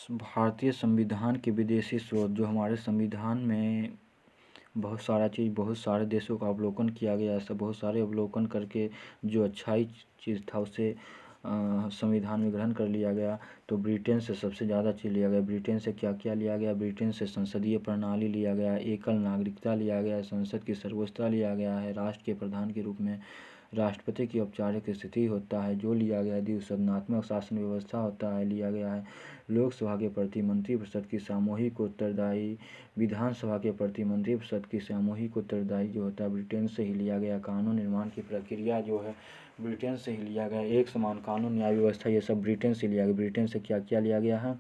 भारतीय संविधान के विदेशी स्रोत जो हमारे संविधान में बहुत सारे देशों का अवलोकन किया गया है। सब बहुत सारे अवलोकन करके जो अच्छाई चीज़ था उसे संविधान में ग्रहण कर लिया गया। तो ब्रिटेन से सबसे ज़्यादा चीज़ लिया गया। ब्रिटेन से क्या क्या लिया गया? ब्रिटेन से संसदीय प्रणाली लिया गया, एकल नागरिकता लिया गया, संसद की सर्वोच्चता लिया गया है, राष्ट्र के प्रधान के रूप में राष्ट्रपति की औपचारिक स्थिति होता है जो लिया गया है, द्विसदनात्मक शासन व्यवस्था होता है लिया गया है, लोकसभा के प्रति मंत्रिपरिषद की सामूहिक उत्तरदायी, विधानसभा के प्रति मंत्रिपरिषद की सामूहिक उत्तरदायी जो होता है ब्रिटेन से ही लिया गया। कानून निर्माण की प्रक्रिया जो है ब्रिटेन से ही लिया गया। एक समान कानून न्याय व्यवस्था ये सब ब्रिटेन से लिया गया। ब्रिटेन से क्या क्या लिया गया है?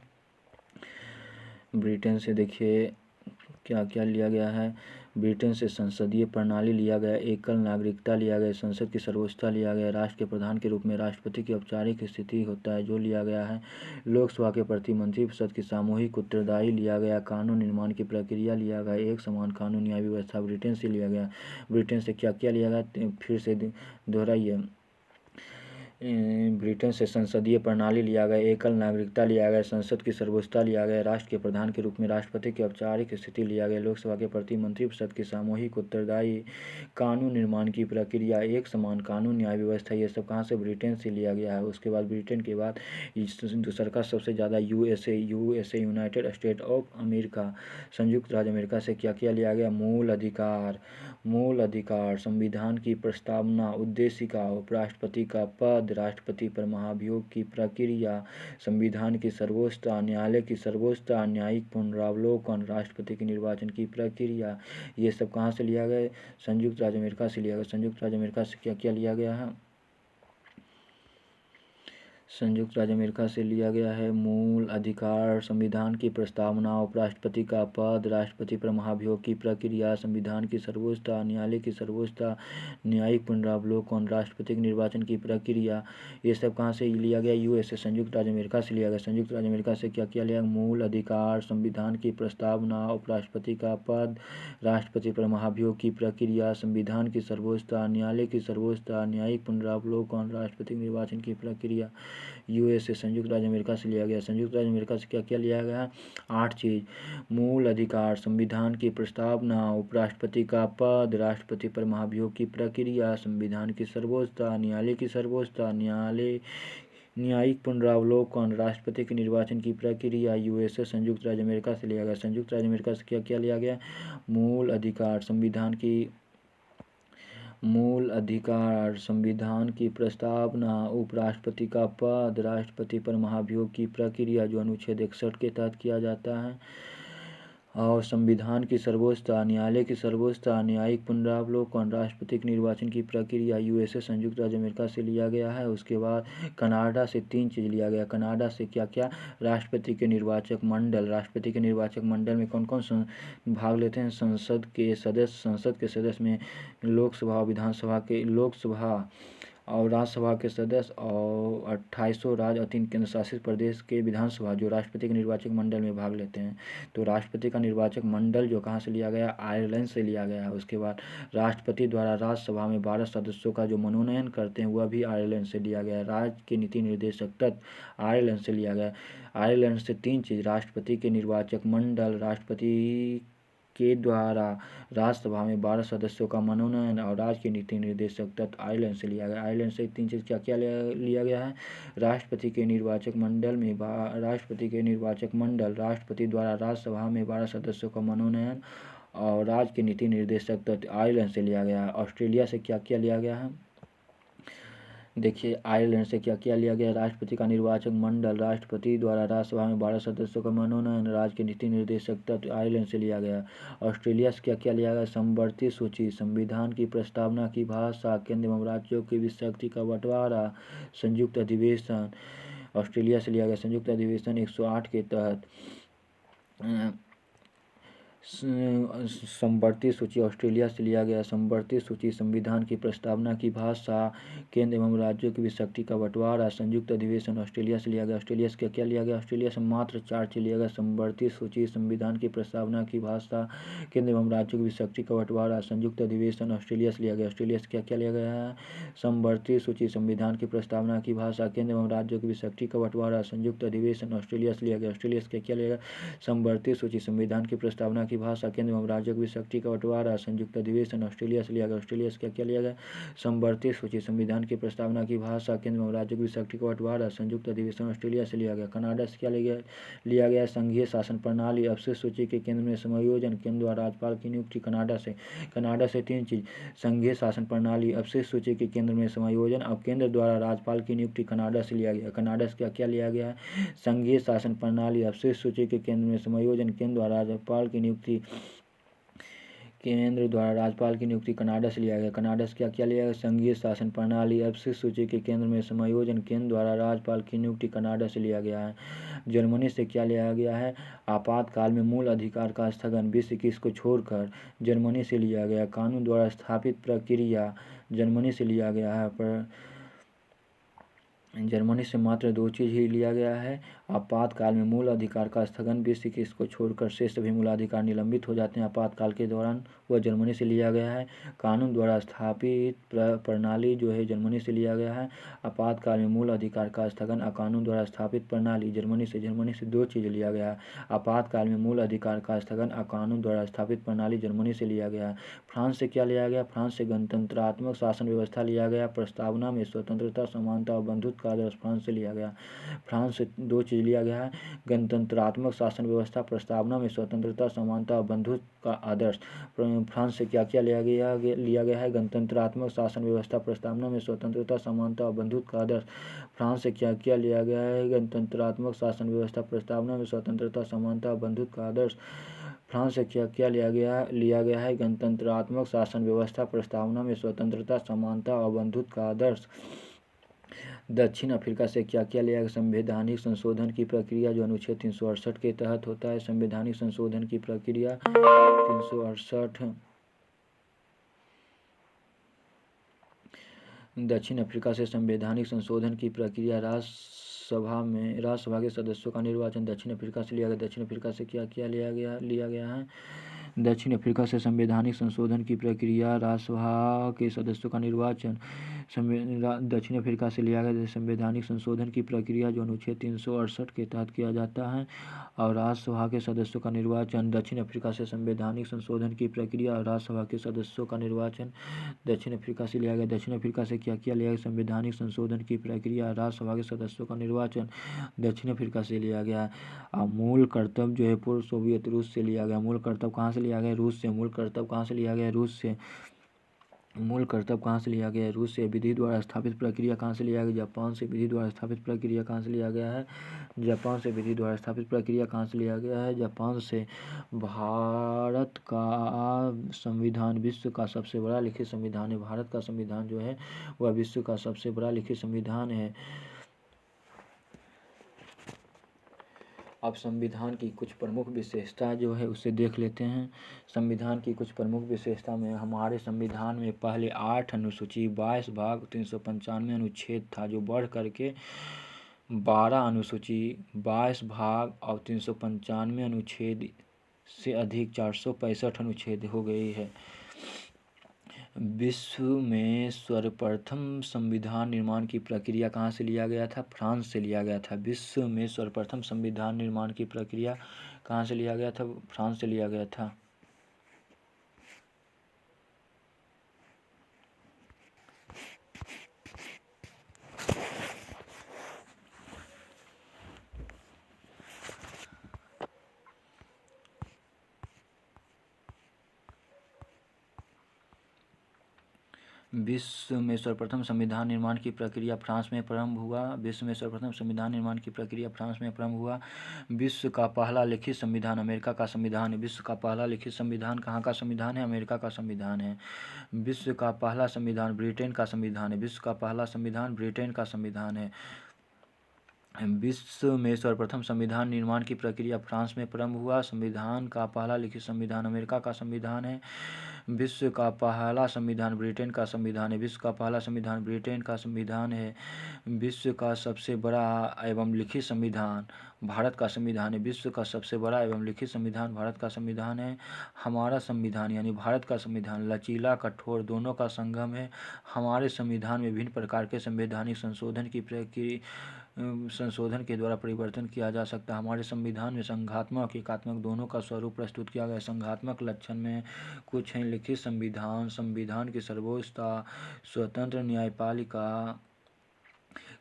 ब्रिटेन से देखिए क्या क्या लिया गया है। ब्रिटेन से संसदीय प्रणाली लिया गया, एकल नागरिकता लिया गया, संसद की सर्वोच्चता लिया गया, राष्ट्र के प्रधान के रूप में राष्ट्रपति की औपचारिक स्थिति होता है जो लिया गया है, लोकसभा के प्रति मंत्रिपरिषद की सामूहिक उत्तरदायी लिया गया, कानून निर्माण की प्रक्रिया लिया गया, एक समान कानून न्याय व्यवस्था ब्रिटेन से लिया गया। ब्रिटेन से क्या क्या लिया गया फिर से दोहराइए। ब्रिटेन से संसदीय प्रणाली लिया गया, एकल नागरिकता लिया गया, संसद की सर्वोच्चता लिया गया, राष्ट्र के प्रधान के रूप में राष्ट्रपति की औपचारिक स्थिति लिया गया, लोकसभा के प्रति मंत्रिपरिषद की सामूहिक उत्तरदायी, कानून निर्माण की प्रक्रिया, एक समान कानून न्याय व्यवस्था, ये सब कहाँ से? ब्रिटेन से लिया गया है। उसके बाद ब्रिटेन के बाद दूसरा का सबसे ज़्यादा USA United state of America, संयुक्त राज्य अमेरिका से क्या क्या लिया गया? मूल अधिकार, संविधान की प्रस्तावना, उद्देशिका, उपराष्ट्रपति का पद, राष्ट्रपति पर महाभियोग की प्रक्रिया, संविधान की सर्वोच्चता, न्यायालय की सर्वोच्चता, न्यायिक पुनरावलोकन, राष्ट्रपति के निर्वाचन की प्रक्रिया, ये सब कहाँ से लिया गया? संयुक्त राज्य अमेरिका से लिया गया। संयुक्त राज्य अमेरिका से क्या क्या लिया गया है? संयुक्त राज्य अमेरिका से लिया गया है मूल अधिकार, संविधान की प्रस्तावना, उपराष्ट्रपति का पद, राष्ट्रपति पर महाभियोग की प्रक्रिया, संविधान की सर्वोच्चता, न्यायालय की सर्वोच्चता, न्यायिक पुनरावलोकन, राष्ट्रपति के निर्वाचन की प्रक्रिया, ये सब कहाँ से लिया गया? यूएसए संयुक्त राज्य अमेरिका से लिया गया। संयुक्त राज्य अमेरिका से क्या क्या लिया? मूल अधिकार, संविधान की प्रस्तावना, उपराष्ट्रपति का पद, राष्ट्रपति पर महाभियोग की प्रक्रिया, संविधान की सर्वोच्चता, न्यायालय की सर्वोच्चता, न्यायिक पुनरावलोकन, राष्ट्रपति के निर्वाचन की प्रक्रिया, यूएसए संयुक्त राज्य अमेरिका से लिया गया। संयुक्त राज्य अमेरिका से क्या क्या लिया गया? 8 चीज़। मूल अधिकार, संविधान की प्रस्तावना, उपराष्ट्रपति का पद, राष्ट्रपति पर महाभियोग की प्रक्रिया, संविधान की सर्वोच्चता, न्यायालय की सर्वोच्चता, न्यायिक पुनरावलोकन, राष्ट्रपति के निर्वाचन की प्रक्रिया, यूएसए संयुक्त राज्य अमेरिका से लिया गया। संयुक्त राज्य अमेरिका से क्या क्या लिया गया? मूल अधिकार, संविधान की प्रस्तावना, उपराष्ट्रपति का पद, राष्ट्रपति पर महाभियोग की प्रक्रिया जो अनुच्छेद 61 के तहत किया जाता है, और संविधान की सर्वोच्चता, न्यायालय की सर्वोच्चता, न्यायिक पुनरावलोकन, राष्ट्रपति के निर्वाचन की प्रक्रिया, यूएसए संयुक्त राज्य अमेरिका से लिया गया है। उसके बाद कनाडा से 3 चीज़ लिया गया। कनाडा से क्या क्या? राष्ट्रपति के निर्वाचक मंडल, राष्ट्रपति के निर्वाचक मंडल में कौन कौन भाग लेते हैं? संसद के सदस्य में लोकसभा और राज्यसभा के सदस्य और 2800 राज्य और 3 केंद्र शासित प्रदेश के विधानसभा जो राष्ट्रपति के निर्वाचक मंडल में भाग लेते हैं। तो राष्ट्रपति का निर्वाचक मंडल जो कहाँ से लिया गया? आयरलैंड से लिया गया है। उसके बाद राष्ट्रपति द्वारा राज्यसभा में 12 सदस्यों का जो मनोनयन करते हैं वह भी आयरलैंड से लिया गया है। राज्य के नीति निर्देशक तत्व आयरलैंड से लिया गया। आयरलैंड से 3 चीज़, राष्ट्रपति के निर्वाचक मंडल, राष्ट्रपति के द्वारा राज्यसभा में 12 सदस्यों का मनोनयन और राज्य के नीति निर्देशक तत्व आयरलैंड से लिया गया। आयरलैंड से 3 चीज़ क्या क्या लिया गया है? राष्ट्रपति के निर्वाचक मंडल, राष्ट्रपति द्वारा राज्यसभा में 12 सदस्यों का मनोनयन और राज्य के नीति निर्देशक तत्व आयरलैंड से लिया गया है। ऑस्ट्रेलिया से क्या क्या लिया गया है? देखिए आयरलैंड से क्या क्या लिया गया? राष्ट्रपति का निर्वाचक मंडल, राष्ट्रपति द्वारा राज्यसभा में 12 सदस्यों का मनोनयन, राज्य के नीति निर्देशक तत्व आयरलैंड से लिया गया। ऑस्ट्रेलिया से क्या क्या लिया गया? समवर्ती सूची, संविधान की प्रस्तावना की भाषा, केंद्र एवं राज्यों की विशक्ति का बंटवारा, संयुक्त अधिवेशन ऑस्ट्रेलिया से लिया गया। संयुक्त अधिवेशन 108 के तहत समवर्ती सूची ऑस्ट्रेलिया से लिया गया। समवर्ती सूची संविधान की प्रस्तावना की भाषा, केंद्र एवं राज्यों की विशक्ति का बंटवारा, संयुक्त अधिवेशन ऑस्ट्रेलिया से लिया गया। ऑस्ट्रेलिया से क्या लिया गया? ऑस्ट्रेलिया से मात्र 4 चीज लिया गया। समवर्ती सूची संविधान की प्रस्तावना की भाषा, केंद्र एवं राज्यों की विशक्ति का बंटवारा, संयुक्त अधिवेशन ऑस्ट्रेलिया से लिया गया। ऑस्ट्रेलिया से क्या लिया गया है? समवर्ती सूची संविधान की प्रस्तावना की भाषा, केंद्र एवं राज्यों की विशक्ति का बंटवारा, संयुक्त अधिवेशन ऑस्ट्रेलिया से लिया गया। ऑस्ट्रेलिया से क्या लिया गया? समवर्ती सूची संविधान की प्रस्तावना की भाषा, केंद्र एवं राज्यों की विशक्ति का बंटवारा, संयुक्त अधिवेशन ऑस्ट्रेलिया से लिया गया। ऑस्ट्रेलिया से क्या लिया गया? समवर्ती सूची संविधान की प्रस्तावना की भाषा, केंद्र एवं राज्यों की विशक्ति का बंटवारा, संयुक्त अधिवेशन ऑस्ट्रेलिया से लिया गया। कनाडा से क्या लिया गया? संघीय शासन प्रणाली, अवशिष्ट सूची के केंद्र में समायोजन, केंद्र द्वारा राज्यपाल की नियुक्ति। कनाडा से 3 चीज, संघीय शासन प्रणाली, अवशिष्ट सूची के केंद्र में समायोजन और केंद्र द्वारा राज्यपाल की नियुक्ति कनाडा से लिया गया। कनाडा से क्या लिया गया है? संघीय शासन प्रणाली, अवशिष्ट सूची के केंद्र में समायोजन, केंद्र द्वारा राज्यपाल की नियुक्ति। कनाडा से लिया गया। कनाडा से क्या लिया गया? संघीय शासन प्रणाली, अवशिष्ट सूची के केंद्र में समायोजन, केंद्र द्वारा राज्यपाल की नियुक्ति। कनाडा से लिया गया है। जर्मनी से क्या लिया गया है? आपातकाल में मूल अधिकार का स्थगन, 2021 को छोड़कर। जर्मनी से लिया गया। कानून द्वारा स्थापित प्रक्रिया, जर्मनी से लिया गया है। पर जर्मनी से मात्र 2 चीज ही लिया गया है। आपातकाल में मूल अधिकार का स्थगन, 2021 को छोड़कर शेष सभी मूलाधिकार निलंबित हो जाते हैं आपातकाल के दौरान, वह जर्मनी से लिया गया है। कानून द्वारा स्थापित प्रणाली जो है जर्मनी से लिया गया है। आपातकाल में मूल अधिकार का स्थगन और कानून द्वारा स्थापित प्रणाली, जर्मनी से 2 चीज लिया गया है। आपातकाल में मूल अधिकार का स्थगन और कानून द्वारा स्थापित प्रणाली, जर्मनी से लिया गया है। फ्रांस से क्या लिया गया? फ्रांस से गणतंत्रात्मक शासन व्यवस्था लिया गया। प्रस्तावना में स्वतंत्रता, समानता और बंधुत्व का आदर्श, फ्रांस से लिया गया। फ्रांस से 2 चीज लिया गया है। गणतंत्रात्मक शासन व्यवस्था, प्रस्तावना में स्वतंत्रता, समानता और बंधुत्व का आदर्श। फ्रांस से क्या लिया गया है? गणतंत्रात्मक शासन व्यवस्था, प्रस्तावना में स्वतंत्रता, समानता और बंधुत्व का आदर्श। फ्रांस से क्या लिया गया है? गणतंत्रात्मक शासन व्यवस्था, प्रस्तावना में स्वतंत्रता, समानता और बंधुत्व का आदर्श। फ्रांस से क्या लिया गया है? गणतंत्रात्मक शासन व्यवस्था, प्रस्तावना में स्वतंत्रता, समानता और बंधुत्व का आदर्श। दक्षिण अफ्रीका से क्या लिया गया? संवैधानिक संशोधन की प्रक्रिया, जो अनुच्छेद 368 के तहत होता है। संवैधानिक संशोधन की प्रक्रिया 368। दक्षिण अफ्रीका से संवैधानिक संशोधन की प्रक्रिया, राज्यसभा के सदस्यों का निर्वाचन, दक्षिण अफ्रीका से लिया गया। दक्षिण अफ्रीका से क्या लिया गया है? दक्षिण अफ्रीका से संवैधानिक संशोधन की प्रक्रिया, राज्यसभा के सदस्यों का निर्वाचन। दक्षिण अफ्रीका से लिया गया संवैधानिक संशोधन की प्रक्रिया, जो अनुच्छेद 368 के तहत किया जाता है, और राज्यसभा के सदस्यों का निर्वाचन। दक्षिण अफ्रीका से संवैधानिक संशोधन की प्रक्रिया और राज्यसभा के सदस्यों का निर्वाचन, दक्षिण अफ्रीका से लिया गया। दक्षिण अफ्रीका से क्या लिया गया? संवैधानिक संशोधन की प्रक्रिया, राज्यसभा के सदस्यों का निर्वाचन, दक्षिण अफ्रीका से लिया गया। मूल कर्तव्य जो है पूर्व सोवियत रूस से लिया गया। मूल कर्तव्य कहाँ से लिया गया? रूस से। मूल कर्तव्य कहाँ से लिया गया? रूस से। मूल कर्तव्य कहाँ से लिया गया है? रूस से। विधि द्वारा स्थापित प्रक्रिया कहाँ से लिया गया? जापान से। विधि द्वारा स्थापित प्रक्रिया कहाँ से लिया गया है? जापान से। विधि द्वारा स्थापित प्रक्रिया कहाँ से लिया गया है? जापान से। भारत का संविधान विश्व का सबसे बड़ा लिखित संविधान है। भारत का संविधान जो है वह विश्व का सबसे बड़ा लिखित संविधान है। अब संविधान की कुछ प्रमुख विशेषता जो है उसे देख लेते हैं। संविधान की कुछ प्रमुख विशेषता में, हमारे संविधान में पहले 8 अनुसूची, 22 भाग, 395 अनुच्छेद था, जो बढ़ करके 12 अनुसूची, 22 भाग और 395 अनुच्छेद से अधिक 465 अनुच्छेद हो गई है। विश्व में सर्वप्रथम संविधान निर्माण की प्रक्रिया कहाँ से लिया गया था? फ्रांस से लिया गया था। विश्व में सर्वप्रथम संविधान निर्माण की प्रक्रिया कहाँ से लिया गया था? फ्रांस से लिया गया था। विश्व में सर्वप्रथम संविधान निर्माण की प्रक्रिया फ्रांस में प्रारंभ हुआ। विश्व में सर्वप्रथम संविधान निर्माण की प्रक्रिया फ्रांस में प्रारंभ हुआ। विश्व का पहला लिखित संविधान अमेरिका का संविधान है। विश्व का पहला लिखित संविधान कहाँ का संविधान है? अमेरिका का संविधान है। विश्व का पहला संविधान ब्रिटेन का संविधान है। विश्व का पहला संविधान ब्रिटेन का संविधान है। विश्व में सर्वप्रथम संविधान निर्माण की प्रक्रिया फ्रांस में प्रारंभ हुआ। संविधान का पहला लिखित संविधान अमेरिका का संविधान है। विश्व का पहला संविधान ब्रिटेन का संविधान है। विश्व का पहला संविधान ब्रिटेन का संविधान है। विश्व का सबसे बड़ा एवं लिखित संविधान भारत का संविधान है। विश्व का सबसे बड़ा एवं लिखित संविधान भारत का संविधान है। हमारा संविधान यानी भारत का संविधान लचीला कठोर दोनों का संगम है। हमारे संविधान में विभिन्न प्रकार के संवैधानिक संशोधन के द्वारा परिवर्तन किया जा सकता है। हमारे संविधान में संघात्मक एकात्मक दोनों का स्वरूप प्रस्तुत किया गया है। संघात्मक लक्षण में कुछ हैं: लिखित संविधान, संविधान की सर्वोच्चता, स्वतंत्र न्यायपालिका,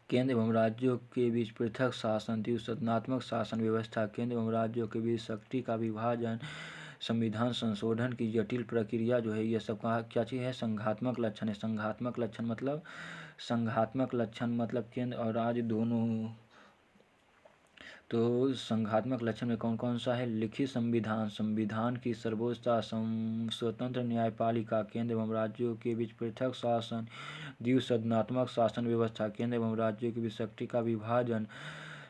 केंद्र एवं राज्यों के बीच पृथक शासन, द्विसदनात्मक शासन व्यवस्था, केंद्र एवं राज्यों के बीच शक्ति का विभाजन, संविधान संशोधन की जटिल प्रक्रिया जो है, ये सब का क्या चीज़ है? संघात्मक लक्षण है। संघात्मक लक्षण मतलब केंद्र और राज्य दोनों। तो संघात्मक लक्षण में कौन कौन सा है? लिखित संविधान, संविधान की सर्वोच्चता, स्वतंत्र न्यायपालिका, केंद्र एवं राज्यों के बीच पृथक शासन, द्विसदनात्मक शासन व्यवस्था, केंद्र एवं राज्यों के बीच शक्ति का विभाजन,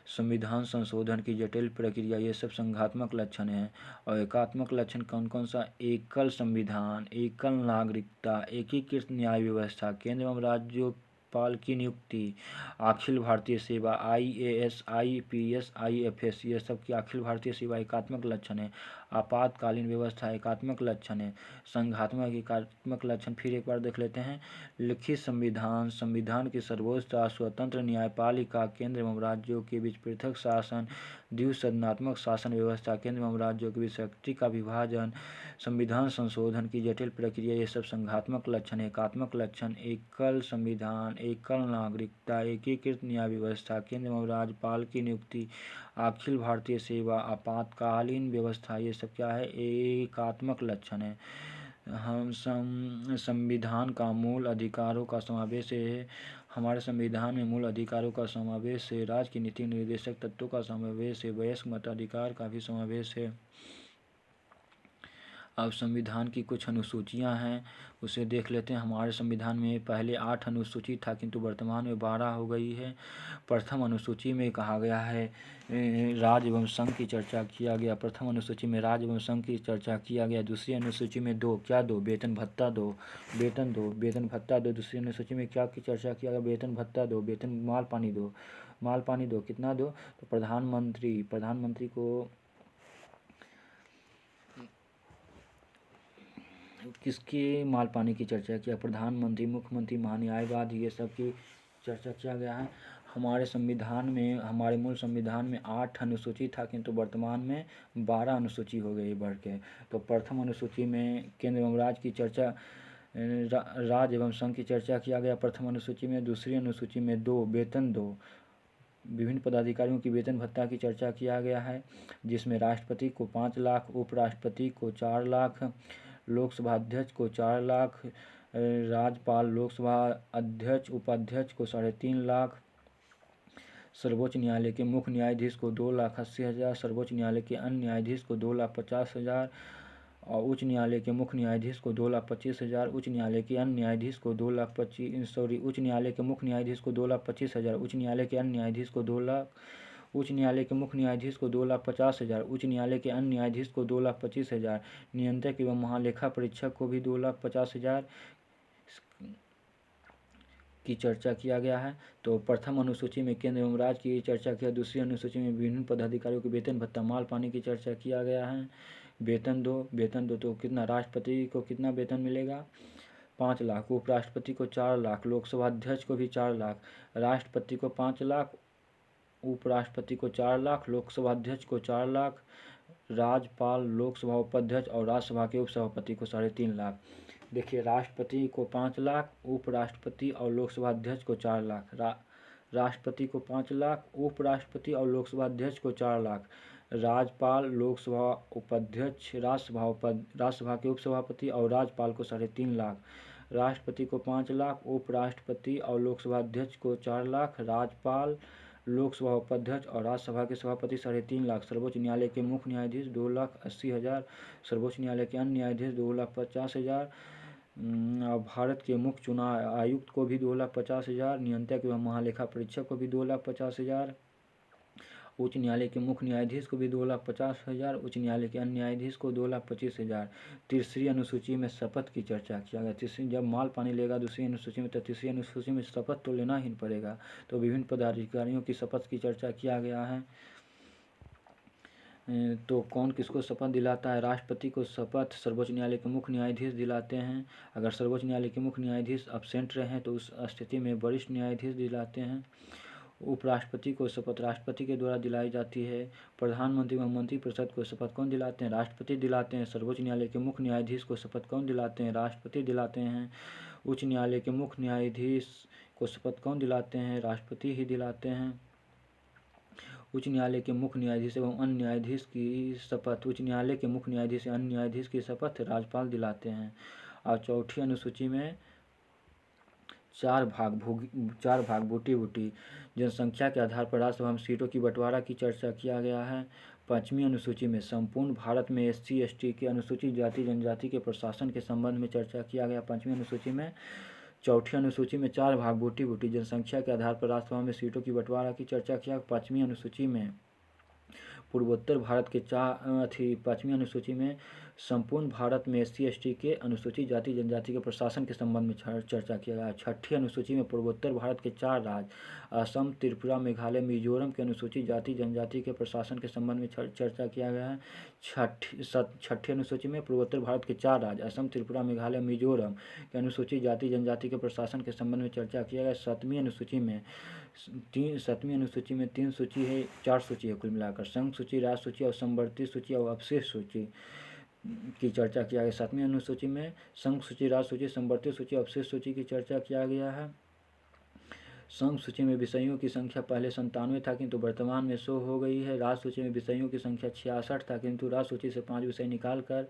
संविधान संशोधन की जटिल प्रक्रिया, ये सब संघात्मक लक्षण हैं। और एकात्मक लक्षण कौन कौन सा? एकल संविधान, एकल नागरिकता, एकीकृत न्याय व्यवस्था, केंद्र एवं राज्यों पाल की नियुक्ति, अखिल भारतीय सेवा, IAS, IPS, IFS, ये सब की अखिल भारतीय सेवा एकात्मक लक्षण है। आपातकालीन व्यवस्था एकात्मक लक्षण है। संघात्मक एकात्मक लक्षण फिर एक बार देख लेते हैं। लिखित संविधान, संविधान की सर्वोच्चता, स्वतंत्र न्यायपालिका, केंद्र एवं राज्यों के बीच पृथक शासन, द्विसदनात्मक शासन व्यवस्था, केंद्र एवं राज्यों के बीच शक्ति का विभाजन, संविधान संशोधन की जटिल प्रक्रिया, ये सब संघात्मक लक्षण है। एकात्मक लक्षण एकल संविधान, एकल नागरिकता, एकीकृत न्याय व्यवस्था, केंद्र एवं राज्यपाल की नियुक्ति, अखिल भारतीय सेवा, आपातकालीन व्यवस्था, ये सब क्या है? एकात्मक लक्षण है। हम संविधान का मूल अधिकारों का समावेश है। हमारे संविधान में मूल अधिकारों का समावेश है। राज्य की नीति निर्देशक तत्वों का समावेश है। वयस्क मताधिकार का भी समावेश है। अब संविधान की कुछ अनुसूचियां हैं, उसे देख लेते हैं। हमारे संविधान में पहले 8 अनुसूची था, किंतु वर्तमान में 12 हो गई है। प्रथम अनुसूची में कहा गया है राज्य एवं संघ की चर्चा किया गया। प्रथम अनुसूची में राज्य एवं संघ की चर्चा किया गया। दूसरी अनुसूची में वेतन भत्ता दो। दूसरी अनुसूची में क्या की चर्चा किया गया? वेतन भत्ता दो, वेतन माल पानी दो। कितना दो? तो प्रधानमंत्री को किसके माल पानी की चर्चा किया? प्रधानमंत्री, मुख्यमंत्री, महान्यायवादी, ये सब की चर्चा किया गया है। हमारे मूल संविधान में 8 अनुसूची था, किंतु वर्तमान में 12 अनुसूची हो गई बढ़ के। तो प्रथम अनुसूची में केंद्र एवं राज्य की चर्चा, राज्य एवं संघ की चर्चा किया गया प्रथम अनुसूची में। दूसरी अनुसूची में वेतन दो, विभिन्न पदाधिकारियों की वेतन भत्ता की चर्चा किया गया है, जिसमें राष्ट्रपति को 5 लाख, उपराष्ट्रपति को 4 लाख, लोकसभा अध्यक्ष को 4 लाख, राज्यपाल, लोकसभा अध्यक्ष, उपाध्यक्ष को 3.5 लाख, सर्वोच्च न्यायालय के मुख्य न्यायाधीश को 2,80,000, सर्वोच्च न्यायालय के अन्य न्यायाधीश को 2,50,000 और उच्च न्यायालय के मुख्य न्यायाधीश को 2,25,000, उच्च न्यायालय के अन्य न्यायाधीश को उच्च न्यायालय के मुख्य न्यायाधीश को 2,25,000, उच्च न्यायालय के अन्य न्यायाधीश को 2 लाख, उच्च न्यायालय के मुख्य न्यायाधीश को 2,50,000, उच्च न्यायालय के अन्य न्यायाधीश को 2,25,000, नियंत्रक एवं महालेखा परीक्षक को भी 2,50,000 की चर्चा किया गया है। तो प्रथम अनुसूची में केंद्र एवं राज्य की चर्चा किया। दूसरी अनुसूची में विभिन्न पदाधिकारियों के वेतन भत्ता, माल पानी की चर्चा किया गया है। वेतन दो तो कितना? राष्ट्रपति को कितना वेतन मिलेगा? 5 लाख, उपराष्ट्रपति को 4 लाख, लोकसभा अध्यक्ष को भी 4 लाख, राष्ट्रपति को 5 लाख, उपराष्ट्रपति को 4 लाख, लोकसभा अध्यक्ष को 4 लाख, राज्यपाल, लोकसभा उपाध्यक्ष और राज्यसभा के उपसभापति को 3.5 लाख। देखिए, राष्ट्रपति को 5 लाख, उपराष्ट्रपति और लोकसभा अध्यक्ष को 4 लाख, राष्ट्रपति को 5 लाख, उपराष्ट्रपति और लोकसभा अध्यक्ष को 4 लाख, राज्यपाल, लोकसभा उपाध्यक्ष, राज्यसभा के उपसभापति और राज्यपाल को 3.5 लाख, राष्ट्रपति को 5 लाख, उपराष्ट्रपति और लोकसभा अध्यक्ष को 4 लाख, राज्यपाल, लोकसभा उपाध्यक्ष और राज्यसभा के सभापति 3.5 लाख, सर्वोच्च न्यायालय के मुख्य न्यायाधीश 2,80,000, सर्वोच्च न्यायालय के अन्य न्यायाधीश 2,50,000, भारत के मुख्य चुनाव आयुक्त को भी 2,50,000, नियंत्रक एवं महालेखा परीक्षक को भी 2,50,000, उच्च न्यायालय के मुख्य न्यायाधीश को भी 2,50,000, उच्च न्यायालय के अन्य न्यायाधीश को 2,25,000। तीसरी अनुसूची में शपथ की चर्चा किया गया। तीसरी, जब माल पानी लेगा दूसरी अनुसूची में, तो तीसरी अनुसूची में शपथ तो लेना ही पड़ेगा। तो विभिन्न पदाधिकारियों की शपथ की चर्चा किया गया है। तो कौन किसको शपथ दिलाता है? राष्ट्रपति को शपथ सर्वोच्च न्यायालय के मुख्य न्यायाधीश दिलाते हैं। अगर सर्वोच्च न्यायालय के मुख्य न्यायाधीश अब्सेंट रहे तो उस स्थिति में वरिष्ठ न्यायाधीश दिलाते हैं। उपराष्ट्रपति को शपथ राष्ट्रपति के द्वारा दिलाई जाती है। प्रधानमंत्री व मंत्रिपरिषद को शपथ कौन दिलाते हैं? राष्ट्रपति दिलाते हैं। सर्वोच्च न्यायालय के मुख्य न्यायाधीश को शपथ कौन दिलाते हैं? राष्ट्रपति दिलाते हैं। उच्च न्यायालय के मुख्य न्यायाधीश को शपथ कौन दिलाते हैं? राष्ट्रपति ही दिलाते हैं। उच्च न्यायालय के मुख्य न्यायाधीश एवं अन्य न्यायाधीश की शपथ उच्च न्यायालय के मुख्य न्यायाधीश या अन्य न्यायाधीश की शपथ राज्यपाल दिलाते हैं। और चौथी अनुसूची में चार भाग बूटी जनसंख्या के आधार पर राज्यसभा में सीटों की बंटवारा की चर्चा किया गया है। पाँचवीं अनुसूची में संपूर्ण भारत में SC ST के अनुसूचित जाति जनजाति के प्रशासन के संबंध में चर्चा किया गया। पाँचवीं अनुसूची में चौथी अनुसूची में चार भाग बूटी जनसंख्या के आधार पर राज्यसभा में सीटों की बंटवारा की चर्चा किया। पाँचवीं अनुसूची में पूर्वोत्तर भारत के पाँचवीं अनुसूची में संपूर्ण भारत में SC ST के अनुसूचित जाति जनजाति के प्रशासन के संबंध में चर्चा किया गया। छठी अनुसूची में पूर्वोत्तर भारत के 4 राज्य असम, त्रिपुरा, मेघालय, मिजोरम के अनुसूचित जाति जनजाति के प्रशासन के संबंध में चर्चा किया गया है। छठी अनुसूची में पूर्वोत्तर भारत के 4 राज्य असम, त्रिपुरा, मेघालय, मिजोरम के अनुसूचित जाति जनजाति के प्रशासन के संबंध में चर्चा किया गया। सातवीं अनुसूची में 3 सूची है, 4 सूची है कुल मिलाकर। संघ सूची, राज्य सूची और समवर्ती सूची और अवशेष सूची की चर्चा किया गया। सातवीं अनुसूची में संघ सूची, राज्य सूची, समवर्ती सूची, अवशेष सूची की चर्चा किया गया है। संघ सूची में विषयों की संख्या पहले 97 था किंतु वर्तमान में 100 हो गई है। राज्य सूची में विषयों की संख्या 66 था किंतु राज्य सूची से 5 विषय निकालकर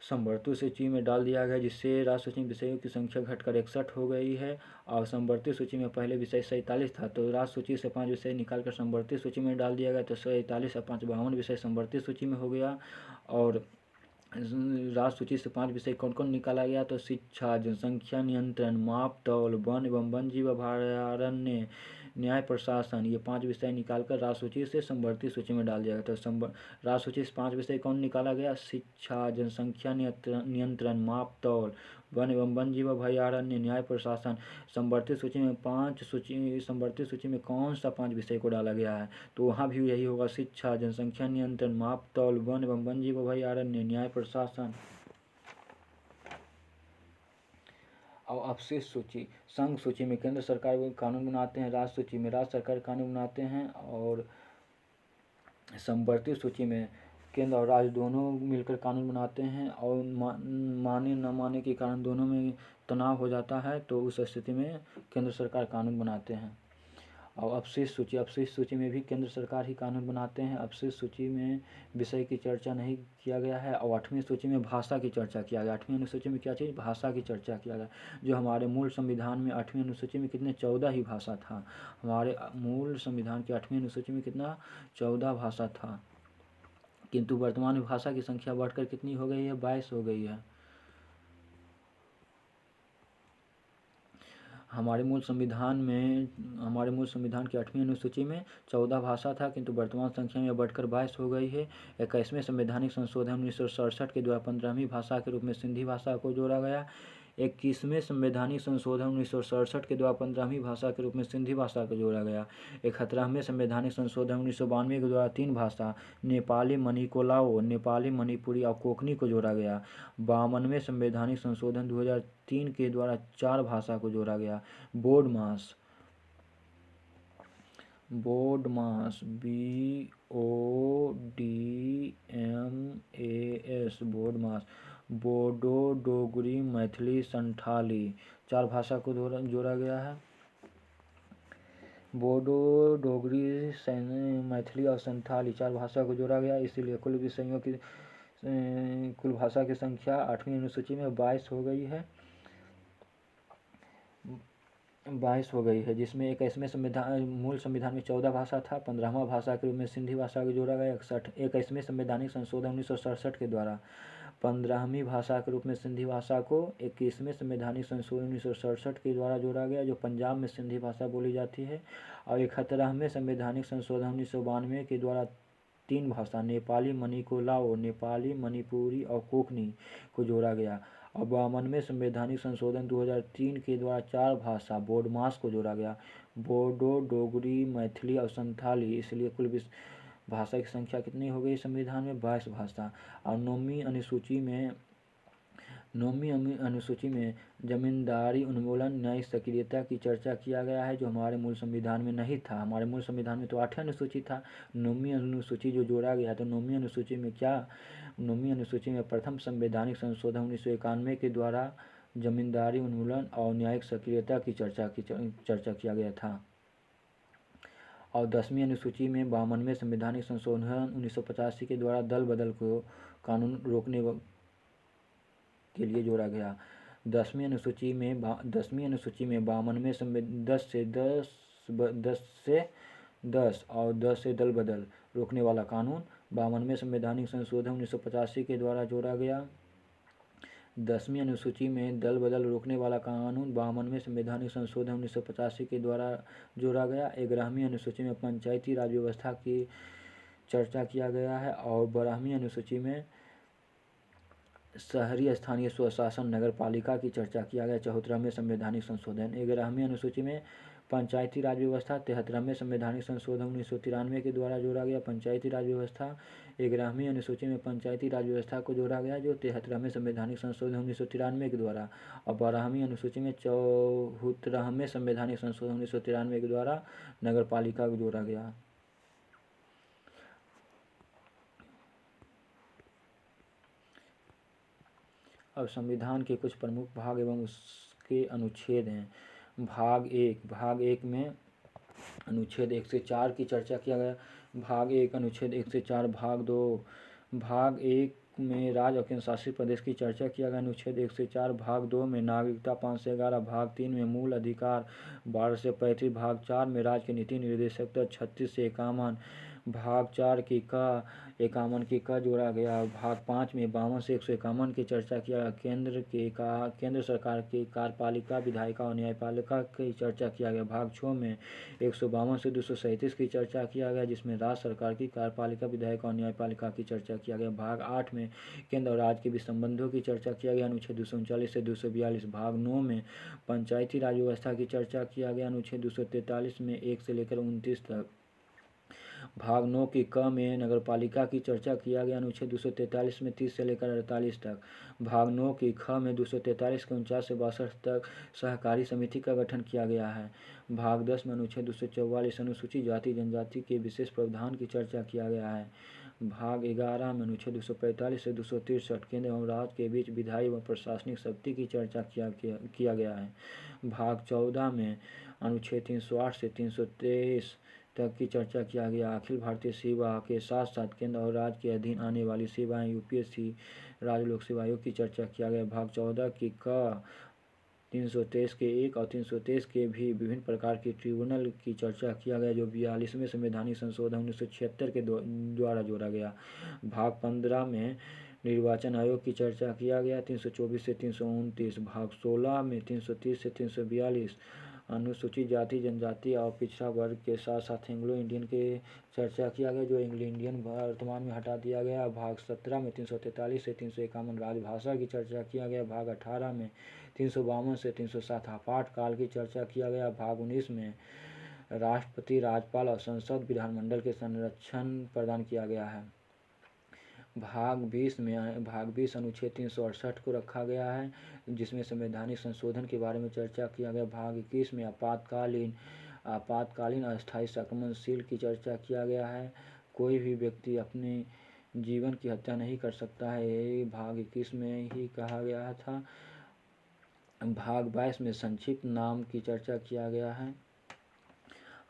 समवर्ती सूची में डाल दिया गया, जिससे राज्य सूची में विषयों की संख्या घटकर 61 हो गई है। और समवर्ती सूची में पहले विषय 47 था, तो राज्य सूची से 5 विषय निकालकर समवर्ती सूची में डाल दिया गया, तो 47 और 5 52 विषय समवर्ती सूची में हो गया। और राज्य सूची से 5 विषय कौन कौन निकाला गया? तो शिक्षा, जनसंख्या नियंत्रण, माप तौल, वन एवं वन्य जीव अभयारण्य, न्याय प्रशासन, ये 5 विषय निकालकर राज्य सूची से समवर्ती सूची में डाल दिया गया। तो राज्य सूची से 5 विषय कौन निकाला गया? शिक्षा, जनसंख्या नियंत्रण, माप तौल, वन एवं वन्य जीव अभयारण्य, न्याय प्रशासन। समवर्ती सूची में कौन सा 5 विषय को डाला गया है? तो वहाँ भी यही होगा, शिक्षा, जनसंख्या नियंत्रण, माप तौल, वन एवं वन्य जीव अभयारण्य, न्याय प्रशासन। और अवशेष सूची, संघ सूची में केंद्र सरकार कानून बनाते हैं, राज्य सूची में राज्य सरकार कानून बनाते हैं, और समवर्ती सूची में केंद्र और राज्य दोनों मिलकर कानून बनाते हैं। और माने न माने के कारण दोनों में तनाव हो जाता है, तो उस स्थिति में केंद्र सरकार कानून बनाते हैं। और अवशेष सूची में भी केंद्र सरकार ही कानून बनाते हैं। अवशेष सूची में विषय की चर्चा नहीं किया गया है। और 8वीं सूची में भाषा की चर्चा किया गया। 8वीं अनुसूची में क्या चीज़? भाषा की चर्चा किया गया। जो हमारे मूल संविधान में 8वीं अनुसूची में कितने 14 ही भाषा था। हमारे मूल संविधान की 8वीं अनुसूची में कितना 14 भाषा था, किंतु वर्तमान में भाषा की संख्या बढ़कर कितनी हो गई है? 22 हो गई है। हमारे मूल संविधान की 8वीं अनुसूची में 14 भाषा था, किंतु वर्तमान संख्या में बढ़कर 22 हो गई है। 21वें संवैधानिक संशोधन 1967 के द्वारा 15वीं भाषा के रूप में सिंधी भाषा को जोड़ा गया। 21वें संवैधानिक संशोधन 1967 के द्वारा 15वीं भाषा के रूप में सिंधी भाषा को जोड़ा गया। 71वें संवैधानिक संशोधन 1992 के द्वारा 3 भाषा नेपाली, मणिकोलाओ, नेपाली, मणिपुरी और कोंकणी को जोड़ा गया। 52वें संवैधानिक संशोधन 2003 के द्वारा 4 भाषा को जोड़ा गया। BODMAS BODMAS BODMAS Bodo, Dogri, Maithili, Santhali 4 भाषा को जोड़ा गया है। बोडो, डोगरी, मैथिली और संथाली 4 भाषा को जोड़ा गया। इसीलिए कुल भाषा की संख्या 8वीं अनुसूची में 22 हो गई है। 22 हो गई है, जिसमें 21वें मूल संविधान में 14 भाषा था। 15वां भाषा के रूप में सिंधी भाषा को जोड़ा गया। 21वें संवैधानिक संशोधन 1967 के द्वारा 15वीं भाषा के रूप में सिंधी भाषा को 21वें संवैधानिक संशोधन 1967 के द्वारा जोड़ा गया, जो पंजाब में सिंधी भाषा बोली जाती है। और 71वें संवैधानिक संशोधन 1992 के द्वारा 3 भाषा नेपाली, मणिकोलाओ, नेपाली, मणिपुरी और कोंकणी को जोड़ा गया। और 52वें संवैधानिक संशोधन 2003 के द्वारा 4 भाषा बोडमास को जोड़ा गया, बोडो, डोगरी, मैथिली और संथाली। इसलिए कुल भाषा की संख्या कितनी हो गई संविधान में? 22 भाषा। और 9वीं अनुसूची में जमींदारी उन्मूलन, न्यायिक सक्रियता की चर्चा किया गया है, जो हमारे मूल संविधान में नहीं था। हमारे मूल संविधान में तो 8वीं अनुसूची था, 9वीं अनुसूची जो जोड़ा गया। तो 9वीं अनुसूची में क्या? 9वीं अनुसूची में प्रथम संवैधानिक संशोधन 1991 के द्वारा जमींदारी उन्मूलन और न्यायिक सक्रियता की चर्चा किया गया था। और 10वीं अनुसूची में 52वें संवैधानिक संशोधन 1985 के द्वारा दल बदल को कानून रोकने के लिए जोड़ा गया। 10वीं अनुसूची में 52वें 10 से 10 और 10 से दल बदल रोकने वाला कानून 52वें संवैधानिक संशोधन 1985 के द्वारा जोड़ा गया। 10वीं अनुसूची में दल बदल रोकने वाला कानून 52वें संवैधानिक संशोधन 1985 के द्वारा जोड़ा गया। 11वीं अनुसूची में पंचायती राज व्यवस्था की चर्चा किया गया है। और 12वीं अनुसूची में शहरी स्थानीय स्वशासन नगर पालिका की चर्चा किया गया। 74वें संवैधानिक संशोधन। 11वीं अनुसूची में पंचायती राज व्यवस्था 73वें संवैधानिक संशोधन 1993 के द्वारा जोड़ा गया। पंचायती राज व्यवस्था 11वीं अनुसूची में पंचायती राज व्यवस्था को जोड़ा गया, जो 73वें संवैधानिक संशोधन 1993 के द्वारा। और 12वीं अनुसूची में 74वें संवैधानिक संशोधन 1993 के द्वारा नगर पालिका को जोड़ा गया। अब संविधान के कुछ प्रमुख भाग एवं उसके अनुच्छेद हैं। भाग 1 में अनुच्छेद 1 से 4 की चर्चा किया गया। भाग 1 अनुच्छेद 1 से 4। भाग 1 में राज्य और केंद्र शासित प्रदेश की चर्चा किया गया, अनुच्छेद 1 से 4। भाग 2 में नागरिकता 5 से 11। भाग 3 में मूल अधिकार 12 से 35। भाग 4 में राज्य के नीति निर्देशक 36 से 51। भाग 4 की क 51 की क जोड़ा गया। भाग 5 में 52 से 151 की चर्चा किया। केंद्र सरकार की कार्यपालिका, विधायिका और न्यायपालिका की चर्चा किया गया। भाग 6 में 152 से 237 की चर्चा किया गया, जिसमें राज्य सरकार की कार्यपालिका, विधायिका और न्यायपालिका की चर्चा किया गया। भाग 8 में केंद्र और राज्य के बीच संबंधों की चर्चा किया गया, अनुच्छेद 239 से 242। भाग 9 में पंचायती राज व्यवस्था की चर्चा किया गया, अनुच्छेद 243 में 1 से लेकर 29 तक। भाग 9 की क में नगरपालिका की चर्चा किया गया, अनुच्छेद 243 में 30 से लेकर 48 तक। भाग 9 की ख में 243 के 49 से 62 तक सहकारी समिति का गठन किया गया है। भाग 10 में अनुच्छेद 244 अनुसूचित जाति जनजाति के विशेष प्रावधान की चर्चा किया गया है। भाग 11 में अनुच्छेद 245 से 263 केंद्र एवं राज्य के बीच विधायी एवं प्रशासनिक शक्ति की चर्चा किया गया है। भाग 14 में अनुच्छेद 308 से 323 तक की चर्चा किया गया। अखिल भारतीय सेवा के साथ साथ केंद्र और राज्य के अधीन आने वाली सेवाएं, यूपीएससी, राज्य लोक सेवा आयोग की चर्चा किया गया। भाग 14 की क 323 के 1 और 323 के भी विभिन्न प्रकार के ट्रिब्यूनल की चर्चा किया गया, जो 42वें संवैधानिक संशोधन 1976 के द्वारा जोड़ा गया। भाग 15 में निर्वाचन आयोग की चर्चा किया गया, 324 से 329। भाग 16 में 330 से 342 अनुसूचित जाति जनजाति और पिछड़ा वर्ग के साथ साथ एंग्लो इंडियन की चर्चा किया गया, जो एंग्लो इंडियन वर्तमान में हटा दिया गया। भाग 17 में 343 से 351 राजभाषा की चर्चा किया गया। भाग 18 में 352 से 307 आपातकाल की चर्चा किया गया। भाग 19 में राष्ट्रपति, राज्यपाल और संसद विधानमंडल के संरक्षण प्रदान किया गया है। भाग 20 अनुच्छेद 368 को रखा गया है, जिसमें संवैधानिक संशोधन के बारे में चर्चा किया गया। भाग 21 में आपातकालीन अस्थायी संक्रमणशील की चर्चा किया गया है। कोई भी व्यक्ति अपने जीवन की हत्या नहीं कर सकता है, ये भाग 21 में ही कहा गया था। भाग 22 में संक्षिप्त नाम की चर्चा किया गया है।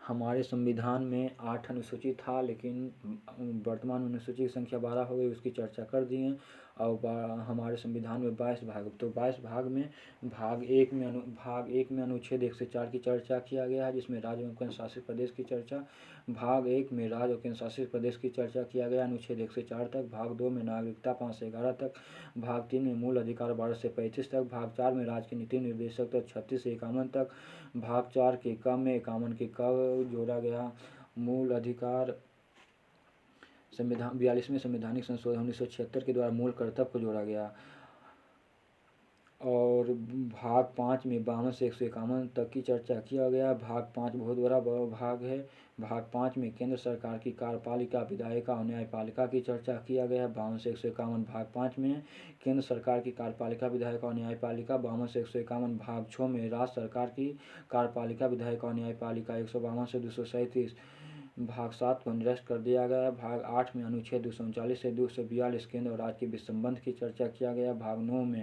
हमारे संविधान में 8 अनुसूची था, लेकिन वर्तमान अनुसूची की संख्या 12 हो गई, उसकी चर्चा कर दी है। और हमारे संविधान में 22 भाग, तो 22 भाग में भाग एक में अनुच्छेद 1 से 4 की चर्चा किया गया है, जिसमें राज्य एवं केंद्र शासित प्रदेश की चर्चा। भाग 1 में राज्य और केंद्र शासित प्रदेश की चर्चा किया गया, अनुच्छेद 1 से 4 तक। भाग 2 में नागरिकता 5 से 11 तक। भाग 3 में मूल अधिकार 12 से 35 तक। भाग 4 में राज्य के नीति निर्देशक तक 36 से 51 तक। भाग 4 के क में 51 के क जोड़ा गया। मूल अधिकार 42वें संवैधानिक संशोधन 1976 के द्वारा मूल कर्तव्य को जोड़ा गया। और भाग 5 में 52 से 151 तक की चर्चा किया गया। भाग 5 बहुत बड़ा भाग है। भाग 5 में केंद्र सरकार की कार्यपालिका, विधायिका और न्यायपालिका की चर्चा किया गया। 52 से 151 भाग 5 में केंद्र सरकार की कार्यपालिका, विधायिका और न्यायपालिका। 52 से 151 भाग 6 में राज्य सरकार की कार्यपालिका, विधायिका और न्यायपालिका। 152 से 237 भाग 7 को निरस्त कर दिया गया। भाग 8 में अनुच्छेद 239 से 242 केंद्र और राज्य के बीच संबंध की चर्चा किया गया। भाग 8 में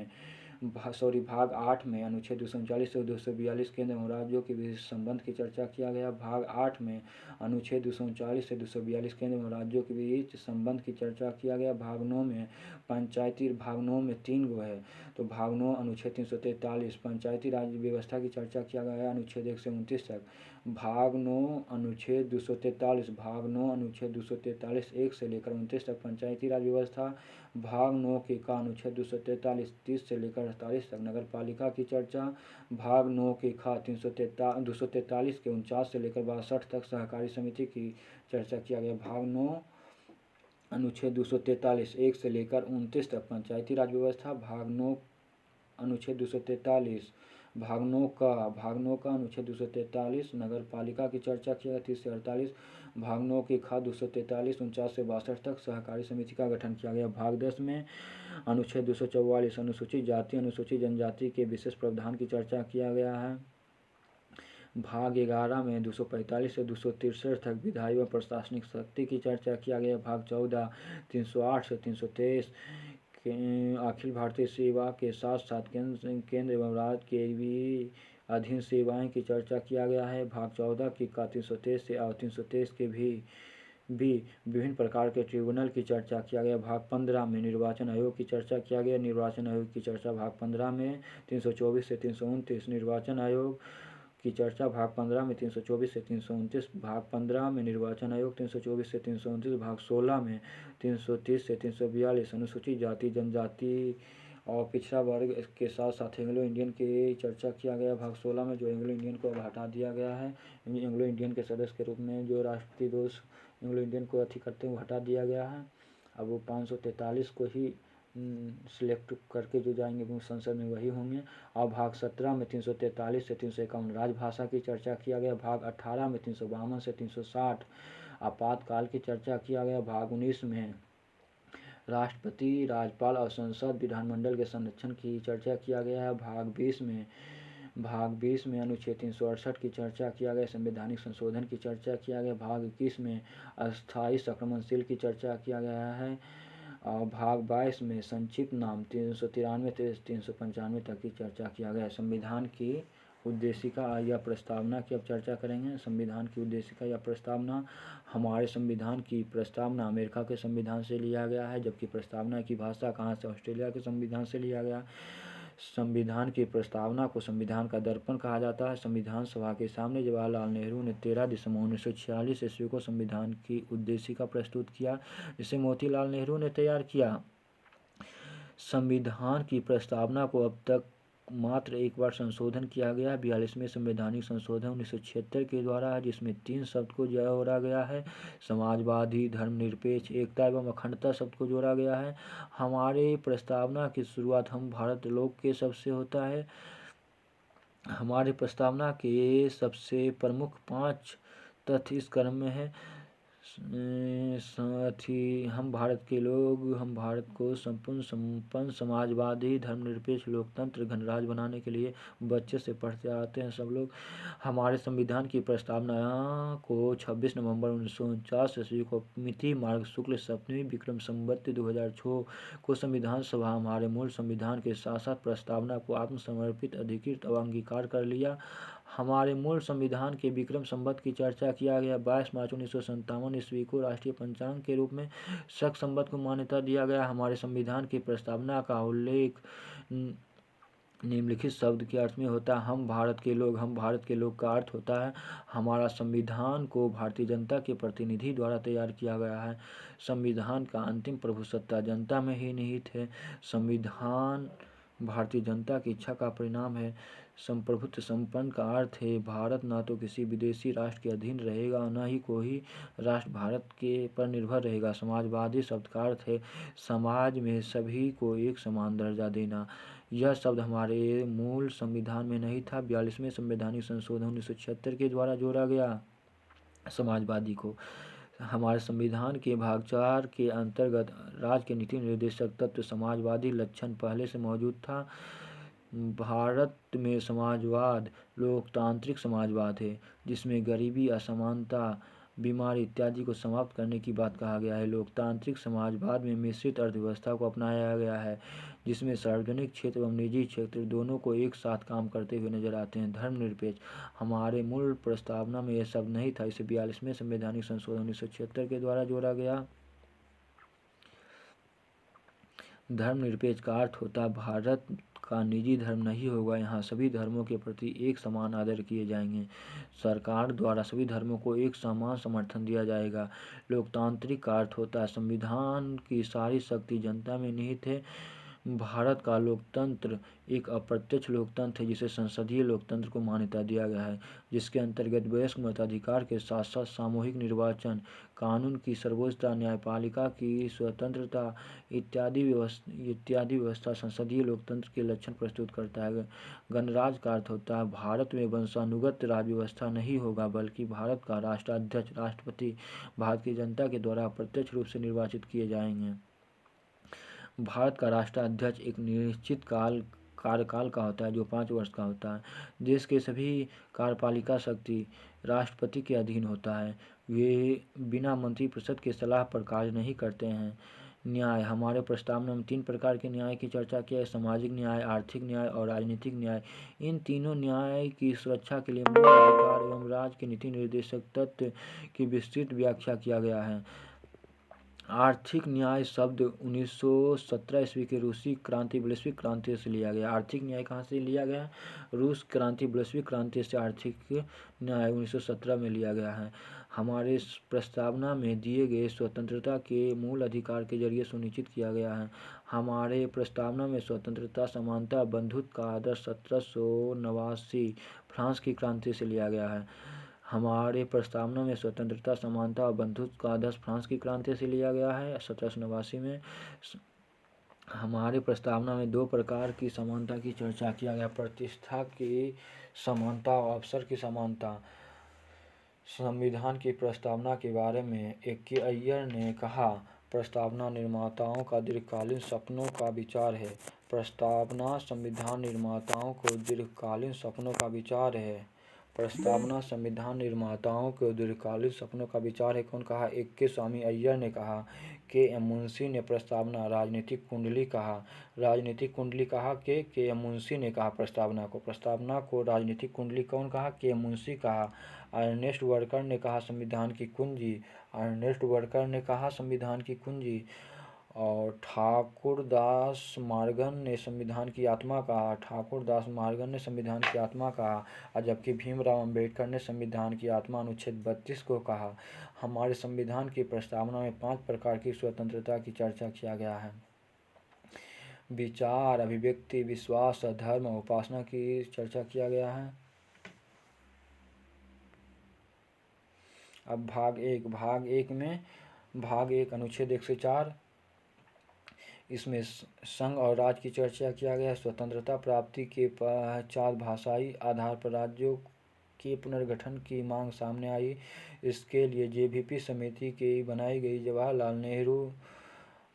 अनुच्छेद 239 से 242 केंद्र और राज्यों के बीच संबंध की चर्चा किया गया। भाग 8 में अनुच्छेद 239 से 242 केंद्र और राज्यों के बीच संबंध की चर्चा किया गया। भाग 9 में पंचायती, भाग 9 में 3 गो है, तो भाग 9 अनुच्छेद 343 पंचायती राज व्यवस्था की चर्चा किया गया, अनुच्छेद 1 से 29 तक। भाग 9 अनुच्छेद 243 भाग 9 अनुच्छेद 243 1 से लेकर 29 तक पंचायती राज व्यवस्था। भाग 9 के का अनुच्छेद 243 30 से लेकर 48 तक नगर पालिका की चर्चा। भाग 9 के खा 243 के 49 से लेकर 62 तक सहकारी समिति की चर्चा किया गया। भाग 9 अनुच्छेद 243 1 से लेकर 29 तक पंचायती राज व्यवस्था। भाग 9 अनुच्छेद 243 भाग 9 का अनुच्छेद 243 नगर पालिका की चर्चा किया गया। 30 से 48 भाग 9 के खा 243 49 से 62 तक सहकारी समिति का गठन किया गया। भाग 10 में अनुच्छेद 244 अनुसूचित जाति अनुसूचित जनजाति के विशेष प्रावधान की चर्चा किया गया है। भाग 11 में 245 से 263 तक विधायी व प्रशासनिक शक्ति की चर्चा किया गया। भाग 14 308 से 323 अखिल भारतीय सेवा के साथ साथ केंद्र एवं राज्य के भी अधीन सेवाएं की चर्चा किया गया है। भाग 14 की का 323 से और 323 के भी विभिन्न प्रकार के ट्रिब्यूनल की चर्चा किया गया। भाग 15 में निर्वाचन आयोग की चर्चा किया गया। निर्वाचन आयोग की चर्चा भाग 15 में 324 से 329 निर्वाचन आयोग की चर्चा भाग 15 में 324 से 329 भाग 15 में निर्वाचन आयोग 324 से 329 भाग 16 में 330 से 342 अनुसूचित जाति जनजाति और पिछड़ा वर्ग के साथ साथ एंग्लो इंडियन की चर्चा किया गया। भाग 16 में जो एंग्लो इंडियन को अब हटा दिया गया है, एंग्लो इंडियन के सदस्य के रूप में जो राष्ट्रपति दोष एंग्लो इंडियन को करते हुए हटा दिया गया है। अब वो 543 को ही सिलेक्ट करके जो जाएंगे वो संसद में वही होंगे। और भाग 17 में 343 से 351 राजभाषा की चर्चा किया गया। भाग 18 में 352 से 360 आपातकाल की चर्चा किया गया। भाग 19 में राष्ट्रपति, राज्यपाल और संसद विधानमंडल के संरक्षण की चर्चा किया गया है। भाग 20 में अनुच्छेद 368 की चर्चा किया गया। संवैधानिक संशोधन की चर्चा किया गया। भाग 21 में अस्थायी संक्रमणशील की चर्चा किया गया है। और भाग 22 में संक्षिप्त नाम 393 से 395 तक की चर्चा किया गया। संविधान की उद्देशिका या प्रस्तावना की अब चर्चा करेंगे। संविधान की उद्देशिका या प्रस्तावना। हमारे संविधान की प्रस्तावना अमेरिका के संविधान से लिया गया है, जबकि प्रस्तावना की भाषा कहाँ से? ऑस्ट्रेलिया के संविधान से लिया गया। संविधान की प्रस्तावना को संविधान का दर्पण कहा जाता है। संविधान सभा के सामने जवाहरलाल नेहरू ने 13 दिसंबर 1946 ईस्वी को संविधान की उद्देशिका प्रस्तुत किया, जिसे मोतीलाल नेहरू ने तैयार किया। संविधान की प्रस्तावना को अब तक मात्र एक बार संशोधन किया गया। 42वें संवैधानिक संशोधन 1976 के द्वारा है, जिसमें 3 शब्द को जोड़ा गया है। समाजवादी, धर्मनिरपेक्ष, एकता एवं अखंडता शब्द को जोड़ा गया है। हमारे प्रस्तावना की शुरुआत हम भारत लोक के शब्द से होता है। हमारे प्रस्तावना के सबसे प्रमुख 5 तथ्य इस क्रम में है। साथ ही हम भारत के लोग, हम भारत को संपन्न समाजवादी, धर्मनिरपेक्ष, लोकतंत्र, गणराज्य बनाने के लिए बच्चे से पढ़ते आते हैं सब लोग। हमारे संविधान की प्रस्तावना को 26 नवंबर 1949 ईस्वी को मिति मार्ग शुक्ल सप्तमी विक्रम संवत 2006 को संविधान सभा हमारे मूल संविधान के साथ साथ प्रस्तावना को आत्मसमर्पित, अधिकृत और अंगीकार कर लिया। हमारे मूल संविधान के विक्रम संवत की चर्चा किया गया। 22 मार्च 1957 ईस्वी को राष्ट्रीय पंचांग के रूप में शक संवत को मान्यता दिया गया। हमारे संविधान की प्रस्तावना का उल्लेख निम्नलिखित शब्द के अर्थ में होता है। हम भारत के लोग। हम भारत के लोग का अर्थ होता है हमारा संविधान को भारतीय जनता के प्रतिनिधि द्वारा तैयार किया गया है। संविधान का अंतिम प्रभुसत्ता जनता में ही निहित है। संविधान भारतीय जनता की इच्छा का परिणाम है। संप्रभुत्व संपन्न का अर्थ है भारत न तो किसी विदेशी राष्ट्र के अधीन रहेगा और न ही कोई राष्ट्र भारत के पर निर्भर रहेगा। समाजवादी शब्द का अर्थ है समाज में सभी को एक समान दर्जा देना। यह शब्द हमारे मूल संविधान में नहीं था। 42वें संवैधानिक संशोधन 1976 के द्वारा जोड़ा गया। समाजवादी को हमारे संविधान के भाग 4 के अंतर्गत राज्य के नीति निर्देशक तत्व समाजवादी लक्षण पहले से मौजूद था। भारत में समाजवाद लोकतांत्रिक समाजवाद है जिसमें गरीबी, असमानता, बीमारी इत्यादि को समाप्त करने की बात कहा गया है। लोकतांत्रिक समाजवाद में मिश्रित अर्थव्यवस्था को अपनाया गया है जिसमें सार्वजनिक क्षेत्र एवं निजी क्षेत्र दोनों को एक साथ काम करते हुए नजर आते हैं। धर्मनिरपेक्ष हमारे मूल प्रस्तावना में यह शब्द नहीं था। इसे 42वें संवैधानिक संशोधन 1976 के द्वारा जोड़ा गया। धर्मनिरपेक्ष का अर्थ होता है भारत का निजी धर्म नहीं होगा। यहाँ सभी धर्मों के प्रति एक समान आदर किए जाएंगे। सरकार द्वारा सभी धर्मों को एक समान समर्थन दिया जाएगा। लोकतांत्रिक का अर्थ होता है संविधान की सारी शक्ति जनता में निहित है। भारत का लोकतंत्र एक अप्रत्यक्ष लोकतंत्र है जिसे संसदीय लोकतंत्र को मान्यता दिया गया है जिसके अंतर्गत वयस्क मताधिकार के साथ साथ सामूहिक निर्वाचन, कानून की सर्वोच्चता, न्यायपालिका की स्वतंत्रता इत्यादि व्यवस्था संसदीय लोकतंत्र के लक्षण प्रस्तुत करता है। गणराज्य का अर्थ होता है भारत में वंशानुगत राज्य व्यवस्था नहीं होगा बल्कि भारत का राष्ट्राध्यक्ष राष्ट्रपति भारत की जनता के द्वारा अप्रत्यक्ष रूप से निर्वाचित किए जाएंगे। भारत का राष्ट्राध्यक्ष एक निश्चित कार्यकाल का होता है जो 5 वर्ष का होता है। देश के सभी कार्यपालिका शक्ति राष्ट्रपति के अधीन होता है। वे बिना मंत्रिपरिषद के सलाह पर कार्य नहीं करते हैं। न्याय हमारे प्रस्तावना में 3 प्रकार के न्याय की चर्चा की है। सामाजिक न्याय, आर्थिक न्याय और राजनीतिक न्याय। इन तीनों न्याय की सुरक्षा के लिए मूल अधिकार एवं राज्य के नीति निर्देशक तत्व की विस्तृत व्याख्या किया गया है। आर्थिक न्याय शब्द 1917 ईस्वी के रूसी क्रांति वैश्विक क्रांति से लिया गया। आर्थिक न्याय कहाँ से लिया गया? रूस क्रांति वैश्विक क्रांति से आर्थिक न्याय 1917 में लिया गया है। हमारे प्रस्तावना में दिए गए स्वतंत्रता के मूल अधिकार के जरिए सुनिश्चित किया गया है। हमारे प्रस्तावना में स्वतंत्रता, समानता, बंधुत्व का आदर्श 1789 फ्रांस की क्रांति से लिया गया है। हमारे प्रस्तावना में स्वतंत्रता, समानता और बंधुत्व का आदर्श फ्रांस की क्रांति से लिया गया है 1789 में। हमारे प्रस्तावना में 2 प्रकार की समानता की चर्चा किया गया। प्रतिष्ठा की समानता और अवसर की समानता। संविधान की प्रस्तावना के बारे में A.K. अय्यर ने कहा, प्रस्तावना निर्माताओं का दीर्घकालीन सपनों का विचार है। प्रस्तावना संविधान निर्माताओं को दीर्घकालीन सपनों का विचार है। प्रस्तावना संविधान निर्माताओं के दीर्घकालीन सपनों का विचार है। कौन कहा? A.K. स्वामी अय्यर ने कहा। K.M. मुंशी ने प्रस्तावना राजनीतिक कुंडली कहा। राजनीतिक कुंडली कहा K.M. मुंशी ने कहा प्रस्तावना को राजनीतिक कुंडली कौन कहा? K.M. मुंशी कहा। अर्नेस्ट वर्कर ने कहा संविधान की कुंजी। अर्नेस्ट वर्कर ने कहा संविधान की कुंजी। और ठाकुरदास मार्गन ने संविधान की आत्मा कहा। ठाकुरदास मार्गन ने संविधान की आत्मा कहा। और जबकि भीमराव अंबेडकर ने संविधान की आत्मा अनुच्छेद 32 को कहा। हमारे संविधान की प्रस्तावना में 5 प्रकार की स्वतंत्रता की चर्चा किया गया है। विचार, अभिव्यक्ति, विश्वास, धर्म और उपासना की चर्चा किया गया है। अब भाग 1 में भाग 1 अनुच्छेद 104 इसमें संघ और राज्य की चर्चा किया गया है। स्वतंत्रता प्राप्ति के पश्चात भाषाई आधार पर राज्यों के पुनर्गठन की मांग सामने आई। इसके लिए जेबीपी समिति की बनाई गई। जवाहरलाल नेहरू,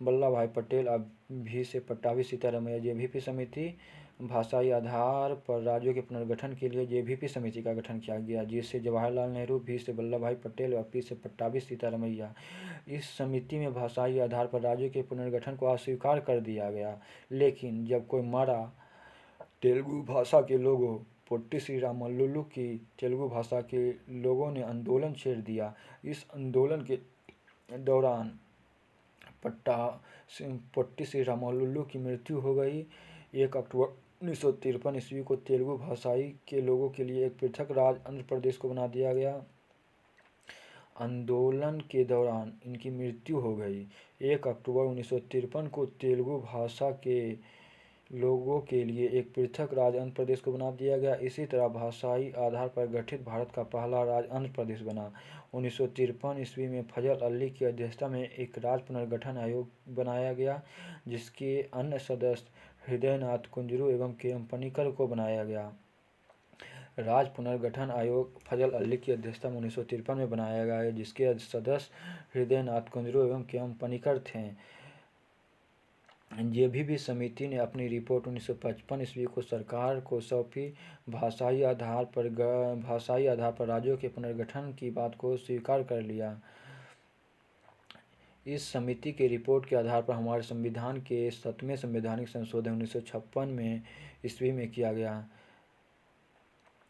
वल्लभ भाई पटेल और भी से पट्टाभी सीतारमैया। जेबीपी समिति भाषाई आधार पर राज्यों के पुनर्गठन के लिए जेबीपी समिति का गठन किया गया जिससे जवाहरलाल नेहरू, भी से वल्लभ भाई पटेल और पी से पट्टाभी सीतारमैया। इस समिति में भाषाई आधार पर राज्यों के पुनर्गठन को अस्वीकार कर दिया गया। लेकिन जब कोई मरा तेलुगु भाषा के लोगों पोट्टी श्री रामालुलु की तेलुगु भाषा के लोगों ने आंदोलन छेड़ दिया। इस आंदोलन के दौरान पोट्टी श्री रामालुलु की मृत्यु हो गई। 1 अक्टूबर 1953 ईस्वी को तेलुगु भाषाई के लोगों के लिए एक पृथक राज्य आंध्र प्रदेश को बना दिया गया। आंदोलन के दौरान इनकी मृत्यु हो गई। 1 अक्टूबर 1953 को तेलुगु भाषा के लोगों के लिए एक पृथक राज्य आंध्र प्रदेश को बना दिया गया। इसी तरह भाषाई आधार पर गठित भारत का पहला राज्य आंध्र प्रदेश बना। 1953 ईस्वी में फजल अली की अध्यक्षता में एक राज्य पुनर्गठन आयोग बनाया गया, जिसके अन्य सदस्य हृदयनाथ कुंजरू एवं के.एम. पनिकर को बनाया गया। राज्य पुनर्गठन आयोग फजल अली की अध्यक्षता में 1953 में बनाया गया, जिसके सदस्य हृदयनाथ कुंजरू एवं के.एम. पनिकर थे। जेबीबी समिति ने अपनी रिपोर्ट 1955 ईस्वी को सरकार को सौंपी। भाषाई आधार पर राज्यों के पुनर्गठन की बात को स्वीकार कर लिया। इस समिति के रिपोर्ट के आधार पर हमारे संविधान के 7वें संवैधानिक संशोधन 1956 ईस्वी में किया गया,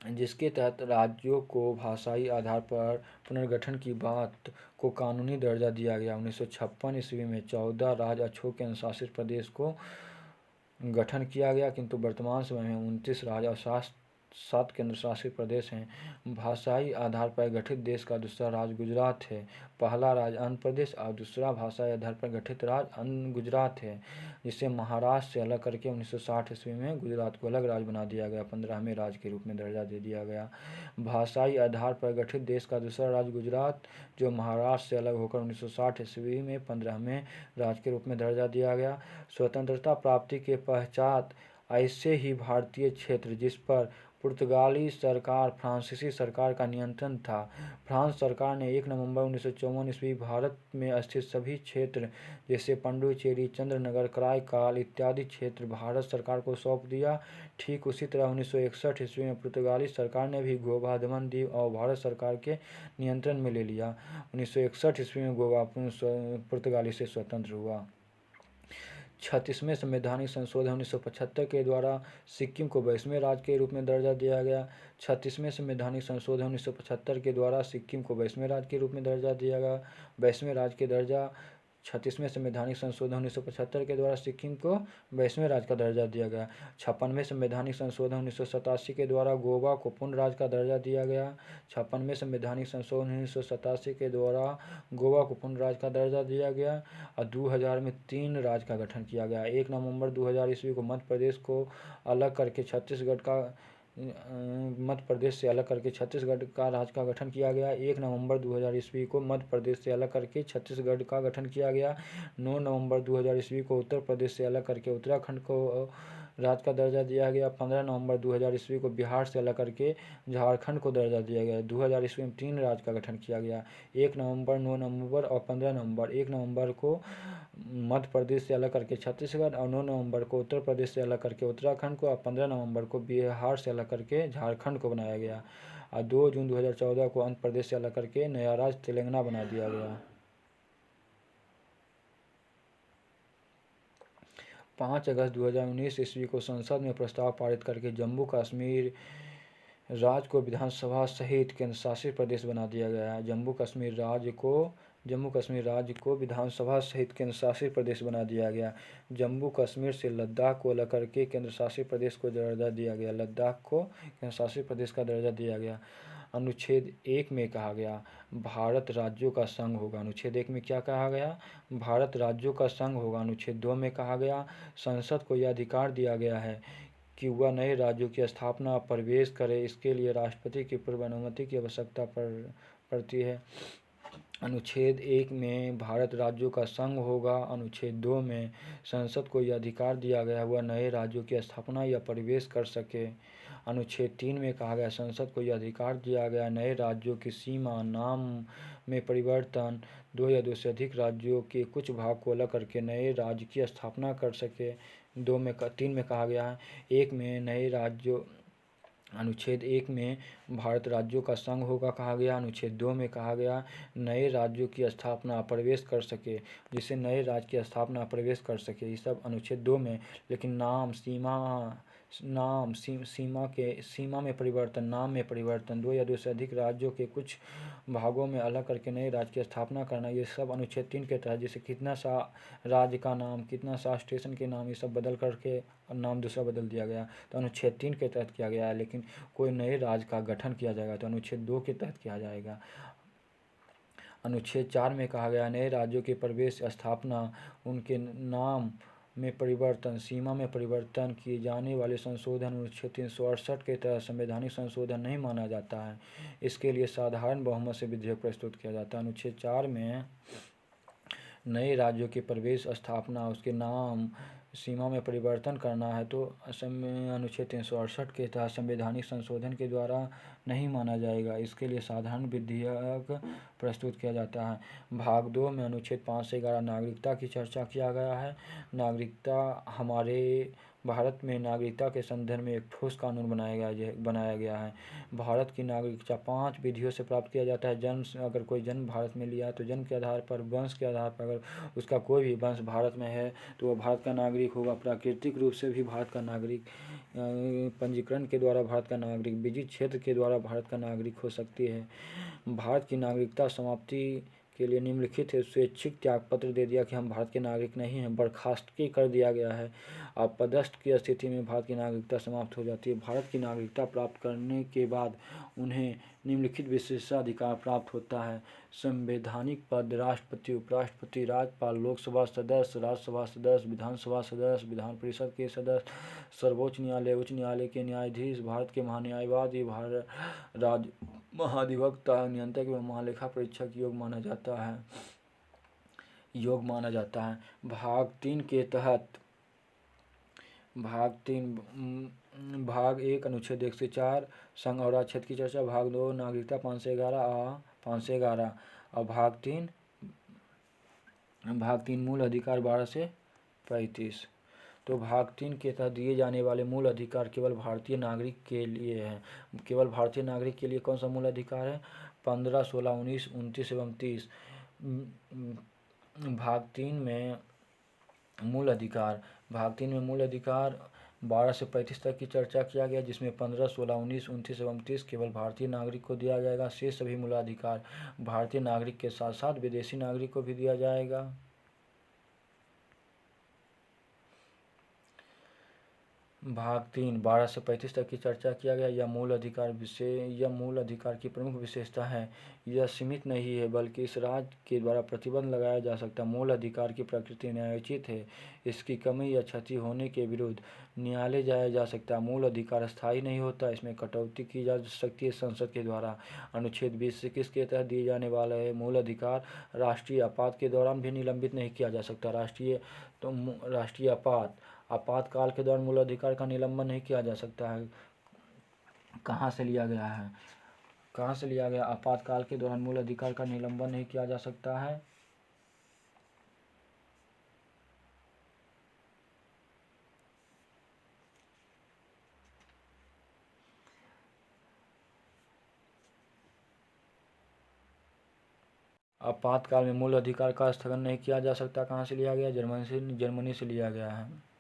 जिसके तहत राज्यों को भाषाई आधार पर पुनर्गठन की बात को कानूनी दर्जा दिया गया। 1956 ईस्वी में 14 राज्य अछूत केंद्र शासित प्रदेश को गठन किया गया, किंतु वर्तमान समय में 29 राज्य और 7 केंद्र शासित प्रदेश हैं। भाषाई आधार पर गठित देश का दूसरा राज्य गुजरात है। पहला राज्य आंध्र प्रदेश और दूसरा भाषाई आधार पर गठित राज्य गुजरात है, जिसे महाराष्ट्र से अलग करके 1960 ईस्वी में गुजरात को अलग राज्य बना दिया गया, 15वें राज्य के रूप में दर्जा दे दिया गया। भाषाई आधार पर गठित देश का दूसरा राज्य गुजरात, जो महाराष्ट्र से अलग होकर 1960 ईस्वी में 15वें राज्य के रूप में दर्जा दिया गया। स्वतंत्रता प्राप्ति के पश्चात ऐसे ही भारतीय क्षेत्र जिस पर पुर्तगाली सरकार फ्रांसीसी सरकार का नियंत्रण था, फ्रांस सरकार ने 1 नवंबर 1954 ईस्वी भारत में स्थित सभी क्षेत्र जैसे पंडुचेरी, चंद्रनगर, कराईकाल इत्यादि क्षेत्र भारत सरकार को सौंप दिया। ठीक उसी तरह 1961 ईस्वी में पुर्तगाली सरकार ने भी गोवा, दमन दीव और भारत सरकार के नियंत्रण में ले लिया। 1961 ईस्वी में गोवा पुर्तगाली से स्वतंत्र हुआ। 36वें संवैधानिक संशोधन 1975 के द्वारा सिक्किम को 22वें राज्य के रूप में दर्जा दिया गया। 36वें संवैधानिक संशोधन 1975 के द्वारा सिक्किम को 22वें राज्य के रूप में दर्जा दिया गया। 22वें राज्य के दर्जा 36वें संवैधानिक संशोधन 1975 के द्वारा सिक्किम को 22वें राज्य का दर्जा दिया गया। 56वें संवैधानिक संशोधन 1987 के द्वारा गोवा को पूर्ण राज्य का दर्जा दिया गया। 56वें संवैधानिक संशोधन 1987 के द्वारा गोवा को पूर्ण राज्य का दर्जा दिया गया और 2000 में 3 राज्य का गठन किया गया। 1 नवंबर 2000 ईस्वी को मध्य प्रदेश से अलग करके छत्तीसगढ़ का राज्य का गठन किया गया। 1 नवंबर 2000 ईस्वी को मध्य प्रदेश से अलग करके छत्तीसगढ़ का गठन किया गया। 9 नवंबर 2000 ईस्वी को उत्तर प्रदेश से अलग करके उत्तराखंड को राज्य का दर्जा दिया गया। 15 नवंबर 2000 ईस्वी को बिहार से अलग करके झारखंड को दर्जा दिया गया। 2000 ईस्वी में 3 राज्य का गठन किया गया। 1 नवंबर, 9 नवंबर और 15 नवंबर। 1 नवंबर को मध्य प्रदेश से अलग करके छत्तीसगढ़ और 9 नवंबर को उत्तर प्रदेश से अलग करके उत्तराखंड को और 15 नवंबर को बिहार से अलग करके झारखंड को बनाया गया और 2 जून 2014 को आंध्र प्रदेश से अलग करके नया राज्य तेलंगाना बना दिया गया। 5 अगस्त 2019 ईस्वी को संसद में प्रस्ताव पारित करके जम्मू कश्मीर राज्य को विधानसभा सहित केंद्र शासित प्रदेश बना दिया गया है। जम्मू कश्मीर राज्य को विधानसभा सहित केंद्र शासित प्रदेश बना दिया गया। जम्मू कश्मीर से लद्दाख को अलग करके केंद्र शासित प्रदेश को दर्जा दिया गया। लद्दाख को केंद्र शासित प्रदेश का दर्जा दिया गया। अनुच्छेद 1 में कहा गया भारत राज्यों का संघ होगा। अनुच्छेद 1 में क्या कहा गया? भारत राज्यों का संघ होगा। अनुच्छेद 2 में कहा गया संसद को यह अधिकार दिया गया है कि वह नए राज्यों की स्थापना प्रवेश करे, इसके लिए राष्ट्रपति की पूर्व अनुमति की आवश्यकता पड़ती है। अनुच्छेद 1 में भारत राज्यों का संघ होगा। अनुच्छेद 2 में संसद को यह अधिकार दिया गया वह नए राज्यों की स्थापना या प्रवेश कर सके। अनुच्छेद 3 में कहा गया संसद को यह अधिकार दिया गया नए राज्यों की सीमा, नाम में परिवर्तन, 2 या 2 से अधिक राज्यों के कुछ भाग को अलग करके नए राज्य की स्थापना कर सके। 3 में कहा गया है 1 में नए राज्यों अनुच्छेद 1 में भारत राज्यों का संघ होगा कहा गया। अनुच्छेद 2 में कहा गया नए राज्यों की स्थापना प्रवेश कर सके, जिसे नए राज्य की स्थापना प्रवेश कर सके, ये सब अनुच्छेद 2 में। लेकिन नाम, नाम सीमा में परिवर्तन, नाम में परिवर्तन, दो या दो से अधिक राज्यों के कुछ भागों में अलग करके नए राज्य की स्थापना करना, ये सब अनुच्छेद 3 के तहत, जैसे कितना सा राज्य का नाम, कितना सा स्टेशन के नाम, ये सब बदल करके नाम दूसरा बदल दिया गया, तो अनुच्छेद 3 के तहत किया गया है। लेकिन कोई नए राज्य का गठन किया जाएगा तो अनुच्छेद 2 के तहत किया जाएगा। अनुच्छेद 4 में कहा गया नए राज्यों के प्रवेश, स्थापना, उनके नाम में परिवर्तन, सीमा में परिवर्तन किए जाने वाले संशोधन अनुच्छेद 368 के तहत संवैधानिक संशोधन नहीं माना जाता है। इसके लिए साधारण बहुमत से विधेयक प्रस्तुत किया जाता है। अनुच्छेद 4 में नए राज्यों के प्रवेश, स्थापना, उसके नाम, सीमा में परिवर्तन करना है तो अनुच्छेद 368 के तहत संवैधानिक संशोधन के द्वारा नहीं माना जाएगा। इसके लिए साधारण विधेयक प्रस्तुत किया जाता है। भाग 2 में अनुच्छेद 5 से 11 नागरिकता की चर्चा किया गया है। नागरिकता, हमारे भारत में नागरिकता के संदर्भ में एक ठोस कानून बनाया गया है। भारत की नागरिकता 5 विधियों से प्राप्त किया जाता है। जन्म, अगर कोई जन्म भारत में लिया है तो जन्म के आधार पर, वंश के आधार पर, अगर उसका कोई भी वंश भारत में है तो वह भारत का नागरिक होगा। प्राकृतिक रूप से भी भारत का नागरिक, पंजीकरण के द्वारा भारत का नागरिक, विजिट क्षेत्र के द्वारा भारत का नागरिक हो सकती है। भारत की नागरिकता समाप्ति के लिए निम्नलिखित है। स्वैच्छिक त्यागपत्र दे दिया कि हम भारत के नागरिक नहीं हैं, बर्खास्तगी कर दिया गया है। अपदस्थ की स्थिति में भारत की नागरिकता समाप्त हो जाती है। भारत की नागरिकता प्राप्त करने के बाद उन्हें निम्नलिखित विशेषाधिकार प्राप्त होता है। संवैधानिक पद, राष्ट्रपति, उपराष्ट्रपति, राज्यपाल, लोकसभा सदस्य, राज्यसभा सदस्य, विधानसभा सदस्य, विधान परिषद के सदस्य, सर्वोच्च न्यायालय, उच्च न्यायालय के न्यायाधीश, भारत के महान्यायवादी, राज्य महाधिवक्ता, नियंत्रक एवं महालेखा परीक्षक योग्य माना जाता है। भाग 3 के तहत भाग 1 अनुच्छेद 1 से 4 संघ और राज्य क्षेत्र की चर्चा। भाग 2 नागरिकता 5 से 11 और भाग 3 मूल अधिकार 12 से 35। तो भाग 3 के तहत दिए जाने वाले मूल अधिकार केवल भारतीय नागरिक के लिए है। केवल भारतीय नागरिक के लिए कौन सा मूल अधिकार है? 15, 16, 19, 29 एवं 30। भाग 3 में मूल अधिकार 12 से 35 तक की चर्चा किया गया, जिसमें 15, 16, 19, 29 एवं 30 केवल भारतीय नागरिक को दिया जाएगा। शेष सभी मूलाधिकार भारतीय नागरिक के साथ साथ विदेशी नागरिक को भी दिया जाएगा। भाग 3 12 से 35 तक की चर्चा किया गया। यह मूल अधिकार की प्रमुख विशेषता है। यह सीमित नहीं है बल्कि इस राज्य के द्वारा प्रतिबंध लगाया जा सकता है। मूल अधिकार की प्रकृति न्यायोचित है। इसकी कमी या क्षति होने के विरुद्ध न्यायालय जाया जा सकता है। मूल अधिकार स्थायी नहीं होता, इसमें कटौती की जा सकती है संसद के द्वारा। अनुच्छेद 20 से किसके तहत दिए जाने वाला है मूल अधिकार? राष्ट्रीय आपात के दौरान भी निलंबित नहीं किया जा सकता। राष्ट्रीय आपातकाल के दौरान मूल अधिकार का निलंबन नहीं किया जा सकता है। कहाँ से लिया गया? आपातकाल के दौरान मूल अधिकार का निलंबन नहीं किया जा सकता है। आपातकाल में मूल अधिकार का स्थगन नहीं किया जा सकता। कहाँ से लिया गया? जर्मनी से लिया गया है।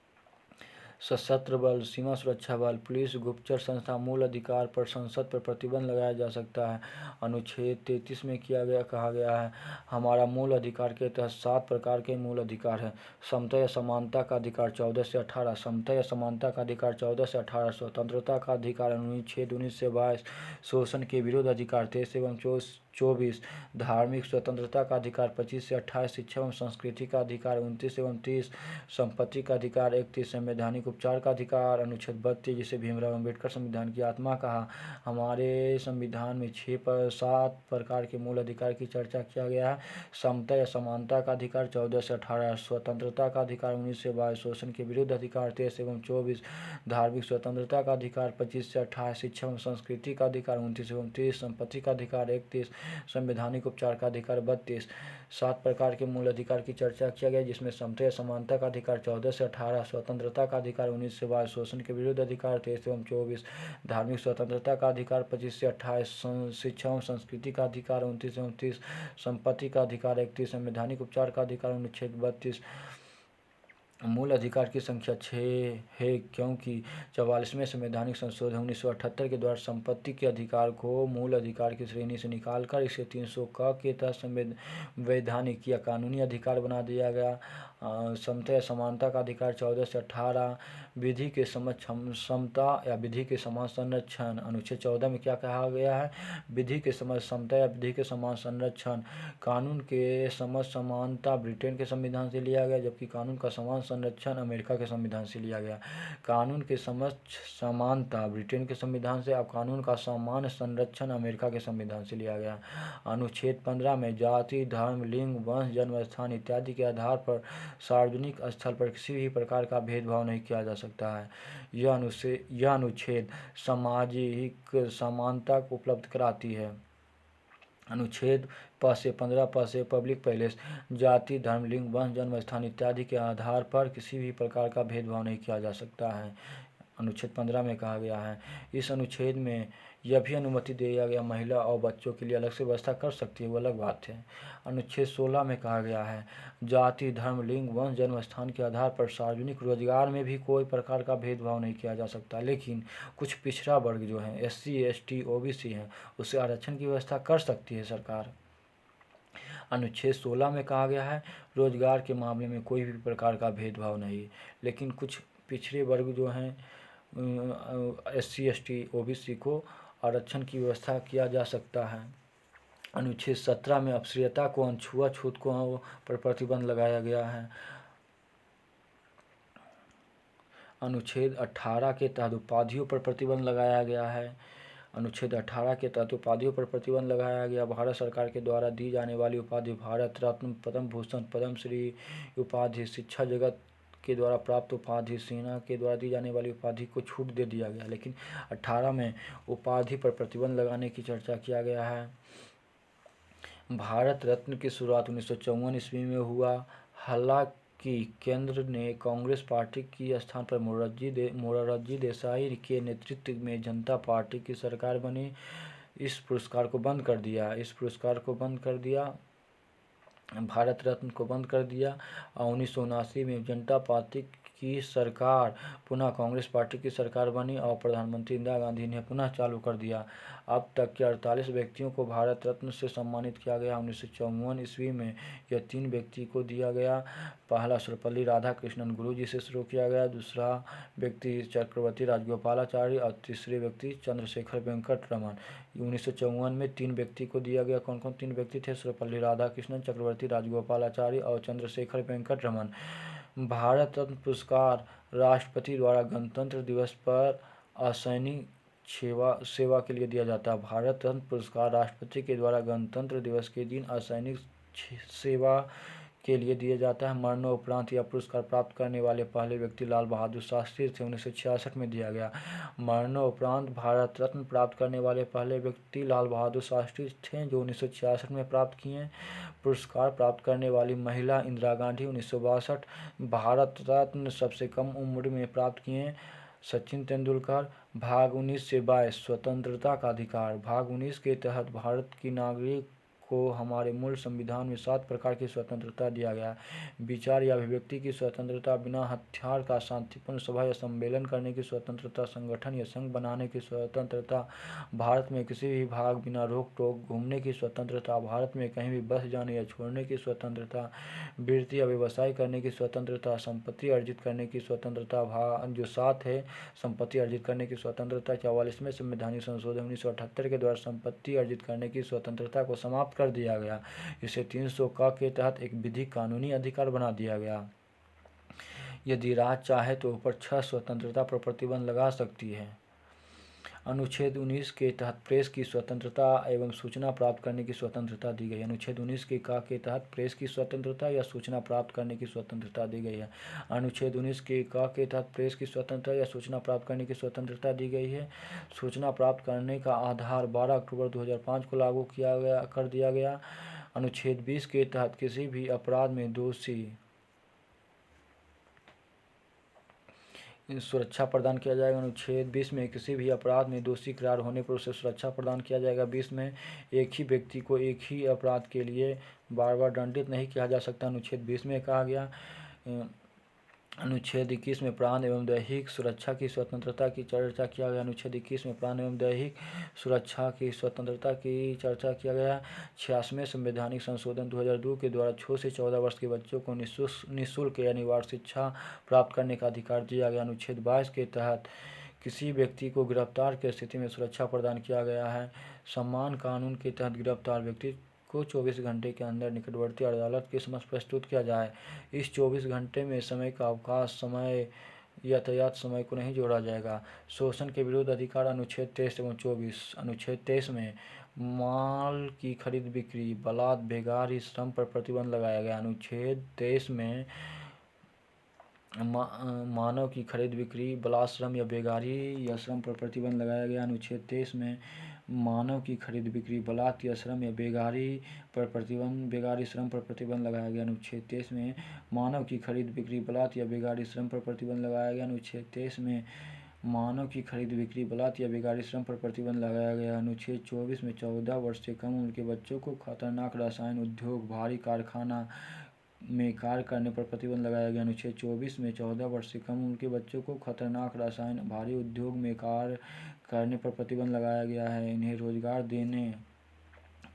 सशस्त्र बल, सीमा सुरक्षा बल, पुलिस, गुप्तचर संस्था, मूल अधिकार पर संसद पर प्रतिबंध लगाया जा सकता है। अनुच्छेद 33 में कहा गया है हमारा मूल अधिकार के तहत 7 प्रकार के मूल अधिकार हैं। समता या समानता का अधिकार 14 से 18, समता या समानता का अधिकार 14 से 18, स्वतंत्रता का अधिकार अनुच्छेद 19 से 22, शोषण के विरुद्ध अधिकार 23 एवं 24, धार्मिक स्वतंत्रता का अधिकार 25 से 28, शिक्षा एवं संस्कृति का अधिकार 29 एवं 30, संपत्ति का अधिकार 31, संवैधानिक उपचार का अधिकार अनुच्छेद 32, जिसे भीमराव अम्बेडकर संविधान की आत्मा कहा। हमारे संविधान में 7 प्रकार के मूल अधिकार की चर्चा किया गया है। समता या समानता का अधिकार 14 से 18, स्वतंत्रता का अधिकार 19 से 22, शोषण के विरुद्ध अधिकार 23 एवं 24, धार्मिक स्वतंत्रता का अधिकार 25 से 28, शिक्षा एवं संस्कृति का अधिकार 29 एवं 30, संपत्ति का अधिकार 31, संवैधानिक उपचार का अधिकार 32। 7 प्रकार के मूल अधिकार की चर्चा किया गया, जिसमें समता या समानता का अधिकार 14 से 18, स्वतंत्रता का अधिकार 19 से 22, शोषण के विरुद्ध अधिकार 23 एवं 24, धार्मिक स्वतंत्रता का अधिकार 25 से 28, शिक्षा एवं संस्कृति का अधिकार 29 एवं 30, संपत्ति का अधिकार 31, संवैधानिक उपचार का अधिकार अनुच्छेद 32। मूल अधिकार की संख्या 6 है, क्योंकि 44वें संवैधानिक संशोधन 1978 के द्वारा संपत्ति के अधिकार को मूल अधिकार की श्रेणी से निकालकर इसे 300 क के तहत संवैधानिक या कानूनी अधिकार बना दिया गया। समता या समानता का अधिकार 14 से 18, विधि के समक्ष समता या विधि के समान संरक्षण। अनुच्छेद 14 में क्या कहा गया है? विधि के समक्ष समता या विधि के समान संरक्षण। कानून के समक्ष समानता ब्रिटेन के संविधान से लिया गया, जबकि कानून का समान संरक्षण अमेरिका के संविधान से लिया गया। कानून के समक्ष समानता ब्रिटेन के संविधान से, अब कानून का समान संरक्षण अमेरिका के संविधान से लिया गया। अनुच्छेद 15 में जाति, धर्म, लिंग, वंश, जन्म स्थान इत्यादि के आधार पर सार्वजनिक स्थल पर किसी भी प्रकार का भेदभाव नहीं किया जा सकता है। यह अनुच्छेद सामाजिक समानता को उपलब्ध कराती है। अनुच्छेद 5 से 15 प से पब्लिक पैलेस, जाति, धर्म, लिंग, वंश, जन्म स्थान इत्यादि के आधार पर किसी भी प्रकार का भेदभाव नहीं किया जा सकता है। अनुच्छेद 15 में कहा गया है। इस अनुच्छेद में यह भी अनुमति दिया गया महिला और बच्चों के लिए अलग से व्यवस्था कर सकती है, वो अलग बात है। अनुच्छेद 16 में कहा गया है जाति, धर्म, लिंग, वंश, जन्म स्थान के आधार पर सार्वजनिक रोजगार में भी कोई प्रकार का भेदभाव नहीं किया जा सकता, लेकिन कुछ पिछड़ा वर्ग जो है SC, ST, OBC हैं, उसे आरक्षण की व्यवस्था कर सकती है सरकार। अनुच्छेद 16 में कहा गया है रोजगार के मामले में कोई भी प्रकार का भेदभाव नहीं, लेकिन कुछ पिछड़े वर्ग जो हैं SC, ST, OBC को आरक्षण की व्यवस्था किया जा सकता है। अनुच्छेद 17 में अश्लीलता को, छुआछूत को पर प्रतिबंध लगाया गया है। अनुच्छेद 18 के तहत उपाधियों पर प्रतिबंध लगाया गया है। अनुच्छेद 18 के तहत उपाधियों पर प्रतिबंध लगाया गया। भारत सरकार के द्वारा दी जाने वाली उपाधि भारत रत्न, पद्म भूषण, पद्मश्री उपाधि, शिक्षा जगत के द्वारा प्राप्त उपाधि, सेना के द्वारा दी जाने वाली उपाधि को छूट दे दिया गया, लेकिन 18 में उपाधि पर प्रतिबंध लगाने की चर्चा किया गया है। भारत रत्न की शुरुआत 1954 ईस्वी में हुआ। हालांकि केंद्र ने कांग्रेस पार्टी की स्थान पर मोरारजी देसाई के नेतृत्व में जनता पार्टी की सरकार बनी, इस पुरस्कार को बंद कर दिया। भारत रत्न को बंद कर दिया और 1979 में जनता पार्टी की सरकार पुनः कांग्रेस पार्टी की सरकार बनी और प्रधानमंत्री इंदिरा गांधी ने पुनः चालू कर दिया। अब तक के 48 व्यक्तियों को भारत रत्न से सम्मानित किया गया। 1954 ईस्वी में यह 3 व्यक्ति को दिया गया। पहला सर्वपल्ली राधाकृष्णन गुरु जी से शुरू किया गया, दूसरा व्यक्ति चक्रवर्ती राजगोपालाचारी और तीसरे व्यक्ति चंद्रशेखर वेंकट रमन। 1954 में 3 व्यक्ति को दिया गया। कौन कौन 3 व्यक्ति थे? सर्वपल्ली राधाकृष्णन, चक्रवर्ती राजगोपालाचारी और चंद्रशेखर वेंकट रमन। भारत रत्न पुरस्कार राष्ट्रपति द्वारा गणतंत्र दिवस पर असैनिक सेवा के लिए दिया जाता है। भारत रत्न पुरस्कार राष्ट्रपति के द्वारा गणतंत्र दिवस के दिन असैनिक सेवा के लिए दिया जाता है। मरणोपरांत यह पुरस्कार प्राप्त करने वाले पहले व्यक्ति लाल बहादुर शास्त्री थे, 1966 में दिया गया। मरणोपरांत भारत रत्न प्राप्त करने वाले पहले व्यक्ति लाल बहादुर शास्त्री थे, जो 1966 में प्राप्त किए। पुरस्कार प्राप्त करने वाली महिला इंदिरा गांधी, 1962। भारत रत्न सबसे कम उम्र में प्राप्त किए सचिन तेंदुलकर। भाग 19 से 22 स्वतंत्रता का अधिकार। भाग 19 के तहत भारत की नागरिक को हमारे मूल संविधान में 7 प्रकार की स्वतंत्रता दिया गया। विचार या अभिव्यक्ति की स्वतंत्रता, बिना हथियार का शांतिपूर्ण सभा या सम्मेलन करने की स्वतंत्रता, संगठन या संघ बनाने की स्वतंत्रता, भारत में किसी भी भाग बिना रोक टोक घूमने की स्वतंत्रता, भारत में कहीं भी बस जाने या छोड़ने की स्वतंत्रता, वृत्ति या व्यवसाय करने की स्वतंत्रता, संपत्ति अर्जित करने की स्वतंत्रता। भाग जो 7 है, संपत्ति अर्जित करने की स्वतंत्रता। 44वें संवैधानिक संशोधन 1978 के द्वारा संपत्ति अर्जित करने की स्वतंत्रता को समाप्त कर दिया गया। इसे 300 क के तहत एक विधिक कानूनी अधिकार बना दिया गया। यदि राज्य चाहे तो ऊपर 6 स्वतंत्रता पर प्रतिबंध लगा सकती है। अनुच्छेद 19 के तहत प्रेस की स्वतंत्रता एवं सूचना प्राप्त करने की स्वतंत्रता दी गई। अनुच्छेद 19 के क के तहत प्रेस की स्वतंत्रता या सूचना प्राप्त करने की स्वतंत्रता दी गई है। अनुच्छेद 19 के क के तहत प्रेस की स्वतंत्रता या सूचना प्राप्त करने की स्वतंत्रता दी गई है। सूचना प्राप्त करने का आधार 12 अक्टूबर 2005 को लागू कर दिया गया। अनुच्छेद 20 के तहत किसी भी अपराध में दोषी सुरक्षा प्रदान किया जाएगा। अनुच्छेद 20 में किसी भी अपराध में दोषी करार होने पर उसे सुरक्षा प्रदान किया जाएगा। 20 में एक ही व्यक्ति को एक ही अपराध के लिए बार बार दंडित नहीं किया जा सकता। अनुच्छेद 20 में कहा गया अनुच्छेद 21 में प्राण एवं दैहिक सुरक्षा की स्वतंत्रता की चर्चा किया गया। अनुच्छेद 21 में प्राण एवं दैहिक सुरक्षा की स्वतंत्रता की चर्चा किया गया। 86वें संवैधानिक संशोधन 2002 के द्वारा 6 से 14 वर्ष के बच्चों को निःशुल्क या अनिवार्य शिक्षा प्राप्त करने का अधिकार दिया गया। अनुच्छेद 22 के तहत किसी व्यक्ति को गिरफ्तार की स्थिति में सुरक्षा प्रदान किया गया है। सम्मान कानून के तहत गिरफ्तार व्यक्ति को 24 घंटे के अंदर निकटवर्ती अदालत के समक्ष प्रस्तुत किया जाए। इस 24 घंटे में समय का अवकाश समय यातायात समय को नहीं जोड़ा जाएगा। शोषण के विरुद्ध अधिकार अनुच्छेद 23 एवं 24। अनुच्छेद 23 में माल की खरीद बिक्री, बलात्, बेगारी, श्रम पर प्रतिबंध लगाया गया। अनुच्छेद 23 में मानव की खरीद बिक्री, बलात्, श्रम या बेगारी या श्रम पर प्रतिबंध लगाया गया। अनुच्छेद 23 में मानव की खरीद बिक्री, बलात् या श्रम या बेगारी श्रम पर प्रतिबंध लगाया गया। अनुच्छेद 23 में मानव की खरीद बिक्री, बलात् या बेगारी श्रम पर प्रतिबंध लगाया गया। अनुच्छेद 23 में मानव की खरीद बिक्री, बलात् या बेगारी श्रम पर प्रतिबंध लगाया गया। अनुच्छेद 24 में 14 वर्ष से कम उम्र के बच्चों को खतरनाक रसायन उद्योग, भारी कारखाना में कार्य करने पर प्रतिबंध लगाया गया। अनुच्छेद 24 में 14 वर्ष से कम उम्र के बच्चों को खतरनाक रसायन, भारी उद्योग में कार्य करने पर प्रतिबंध लगाया गया है। इन्हें रोजगार देने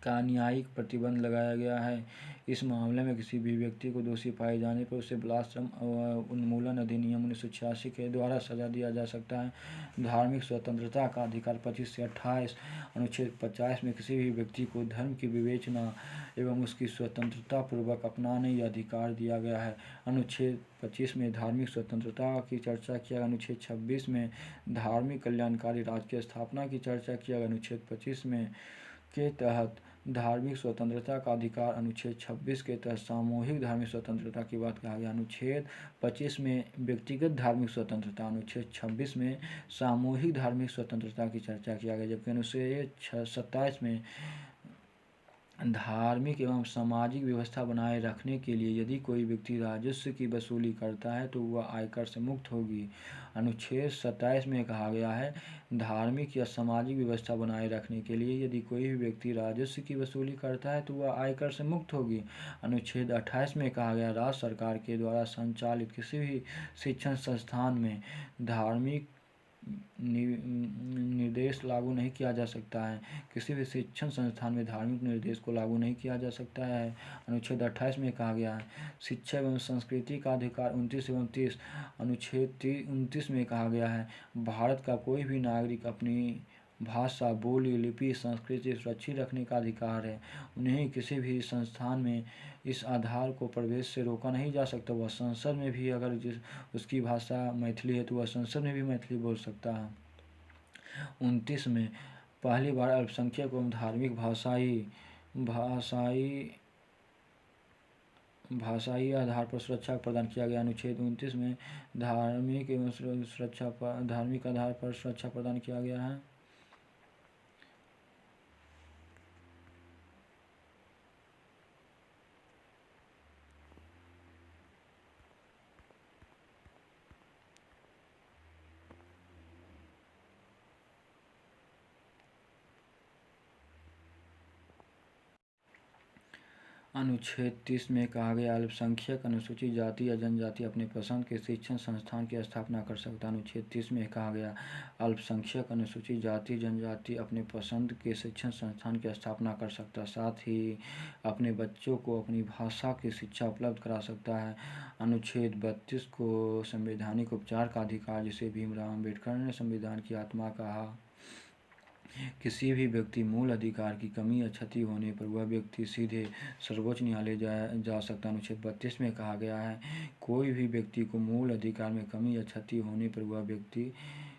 का न्यायिक प्रतिबंध लगाया गया है। इस मामले में किसी भी व्यक्ति को दोषी पाए जाने पर उसे बाल श्रम उन्मूलन अधिनियम 1986 के द्वारा सजा दिया जा सकता है। धार्मिक स्वतंत्रता का अधिकार 25 से 28। अनुच्छेद 50 में किसी भी व्यक्ति को धर्म की विवेचना एवं उसकी स्वतंत्रता पूर्वक अपनाने या अधिकार दिया गया है। अनुच्छेद 25 में धार्मिक स्वतंत्रता की चर्चा किया गया। अनुच्छेद 26 में धार्मिक कल्याणकारी राज्य की स्थापना की चर्चा किया गया। अनुच्छेद 25 में के तहत धार्मिक स्वतंत्रता का अधिकार। अनुच्छेद 26 के तहत सामूहिक धार्मिक स्वतंत्रता की बात कहा गया। अनुच्छेद 25 में व्यक्तिगत धार्मिक स्वतंत्रता, अनुच्छेद 26 में सामूहिक धार्मिक स्वतंत्रता की चर्चा किया गया। जबकि अनुच्छेद 27 में धार्मिक एवं सामाजिक व्यवस्था बनाए रखने के लिए यदि कोई व्यक्ति राजस्व की वसूली करता है तो वह आयकर से मुक्त होगी। अनुच्छेद 27 में कहा गया है, धार्मिक या सामाजिक व्यवस्था बनाए रखने के लिए यदि कोई भी व्यक्ति राजस्व की वसूली करता है तो वह आयकर से मुक्त होगी। अनुच्छेद 28 में कहा गया, राज्य सरकार के द्वारा संचालित किसी भी शिक्षण संस्थान में धार्मिक निर्देश लागू नहीं किया जा सकता है। किसी भी शिक्षण संस्थान में धार्मिक निर्देश को लागू नहीं किया जा सकता है। अनुच्छेद 28 में कहा गया है, शिक्षा एवं संस्कृति का अधिकार 29 एवं 30। अनुच्छेद 29 में कहा गया है, भारत का कोई भी नागरिक अपनी भाषा, बोली, लिपि, संस्कृति सुरक्षित रखने का अधिकार है। उन्हें किसी भी संस्थान में इस आधार को प्रवेश से रोका नहीं जा सकता। वह संसद में भी अगर उसकी भाषा मैथिली है तो वह संसद में भी मैथिली बोल सकता है। 29 में पहली बार अल्पसंख्यक एवं धार्मिक भाषाई आधार पर सुरक्षा प्रदान किया गया। अनुच्छेद 29 में धार्मिक आधार पर सुरक्षा प्रदान किया गया है। अनुच्छेद 30 में कहा गया, अल्पसंख्यक, अनुसूचित जाति या जनजाति अपने पसंद के शिक्षण संस्थान की स्थापना कर सकता है। अनुच्छेद 30 में कहा गया, अल्पसंख्यक, अनुसूचित जाति, जनजाति अपने पसंद के शिक्षण संस्थान की स्थापना कर सकता है, साथ ही अपने बच्चों को अपनी भाषा की शिक्षा उपलब्ध करा सकता है। अनुच्छेद 32 को संवैधानिक उपचार का अधिकार, जिसे भीमराव अम्बेडकर ने संविधान की आत्मा कहा, किसी भी व्यक्ति मूल अधिकार की कमी या क्षति होने पर वह व्यक्ति सीधे सर्वोच्च न्यायालय जा सकता है। अनुच्छेद 32 में कहा गया है, कोई भी व्यक्ति को मूल अधिकार में कमी या क्षति होने पर वह व्यक्ति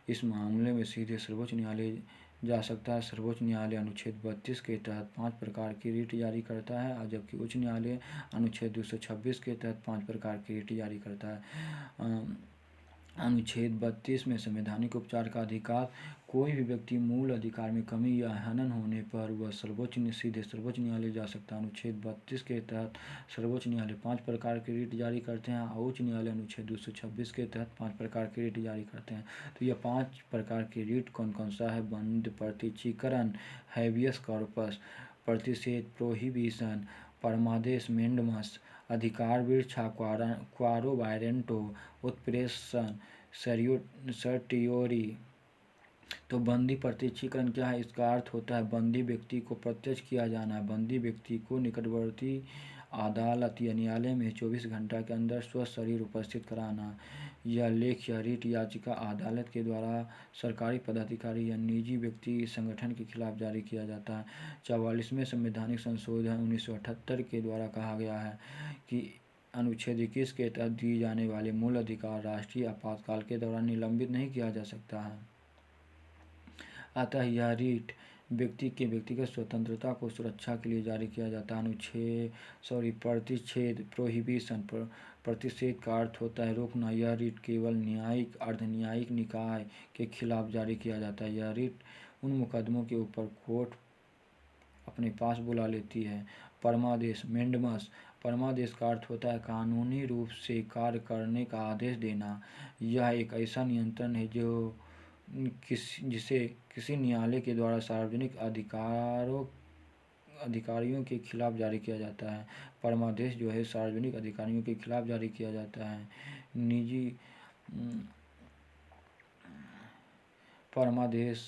इस मामले में सीधे सर्वोच्च न्यायालय जा सकता है। सर्वोच्च न्यायालय अनुच्छेद 32 के तहत 5 प्रकार की रिट जारी करता है, जबकि उच्च न्यायालय अनुच्छेद 226 के तहत 5 प्रकार की रिट जारी करता है। अनुच्छेद 32 में संवैधानिक उपचार का अधिकार, कोई भी व्यक्ति मूल अधिकार में कमी या हनन होने पर वह सीधे सर्वोच्च न्यायालय जा सकता है। अनुच्छेद 32 के तहत सर्वोच्च न्यायालय 5 प्रकार की रिट जारी करते हैं और उच्च न्यायालय अनुच्छेद 226 के तहत 5 प्रकार की रिट जारी करते हैं। तो यह 5 प्रकार की रिट कौन कौन सा है? बंद प्रतीचीकरण, हैबियस कॉर्पस, प्रतिषेध, प्रोहिबिशन, परमादेश, मेंडमस, अधिकार वृक्षा क्वारो वायरेंटो उत्प्रेषण सर्टियोरी। तो बंदी प्रत्यक्षीकरण क्या है? इसका अर्थ होता है बंदी व्यक्ति को प्रत्यक्ष किया जाना। बंदी व्यक्ति को निकटवर्ती अदालत या न्यायालय में 24 घंटा के अंदर स्वशरीर उपस्थित कराना। यह लेख या रीट याचिका अदालत के द्वारा सरकारी पदाधिकारी या निजी व्यक्ति संगठन के खिलाफ जारी किया जाता है। 44वें संवैधानिक संशोधन 1978 के द्वारा कहा गया है कि अनुच्छेद 21 के तहत दिए जाने वाले मूल अधिकार राष्ट्रीय आपातकाल के दौरान निलंबित नहीं किया जा सकता है। अतः यह रीट व्यक्ति के व्यक्तिगत स्वतंत्रता को सुरक्षा के लिए जारी किया जाता है। प्रतिच्छेद प्रोहिबिशन प्रतिषेध का अर्थ होता है रोकना। यह रीट केवल न्यायिक अर्धन्यायिक निकाय के खिलाफ जारी किया जाता है। यह रीट उन मुकदमों के ऊपर कोर्ट अपने पास बुला लेती है। परमादेश मेंडमस परमादेश का अर्थ होता है कानूनी रूप से कार्य करने का आदेश देना। यह एक ऐसा नियंत्रण है जो जिसे किसी न्यायालय के द्वारा सार्वजनिक अधिकारियों के खिलाफ जारी किया जाता है। परमादेश जो है सार्वजनिक अधिकारियों के खिलाफ जारी किया जाता है। निजी परमादेश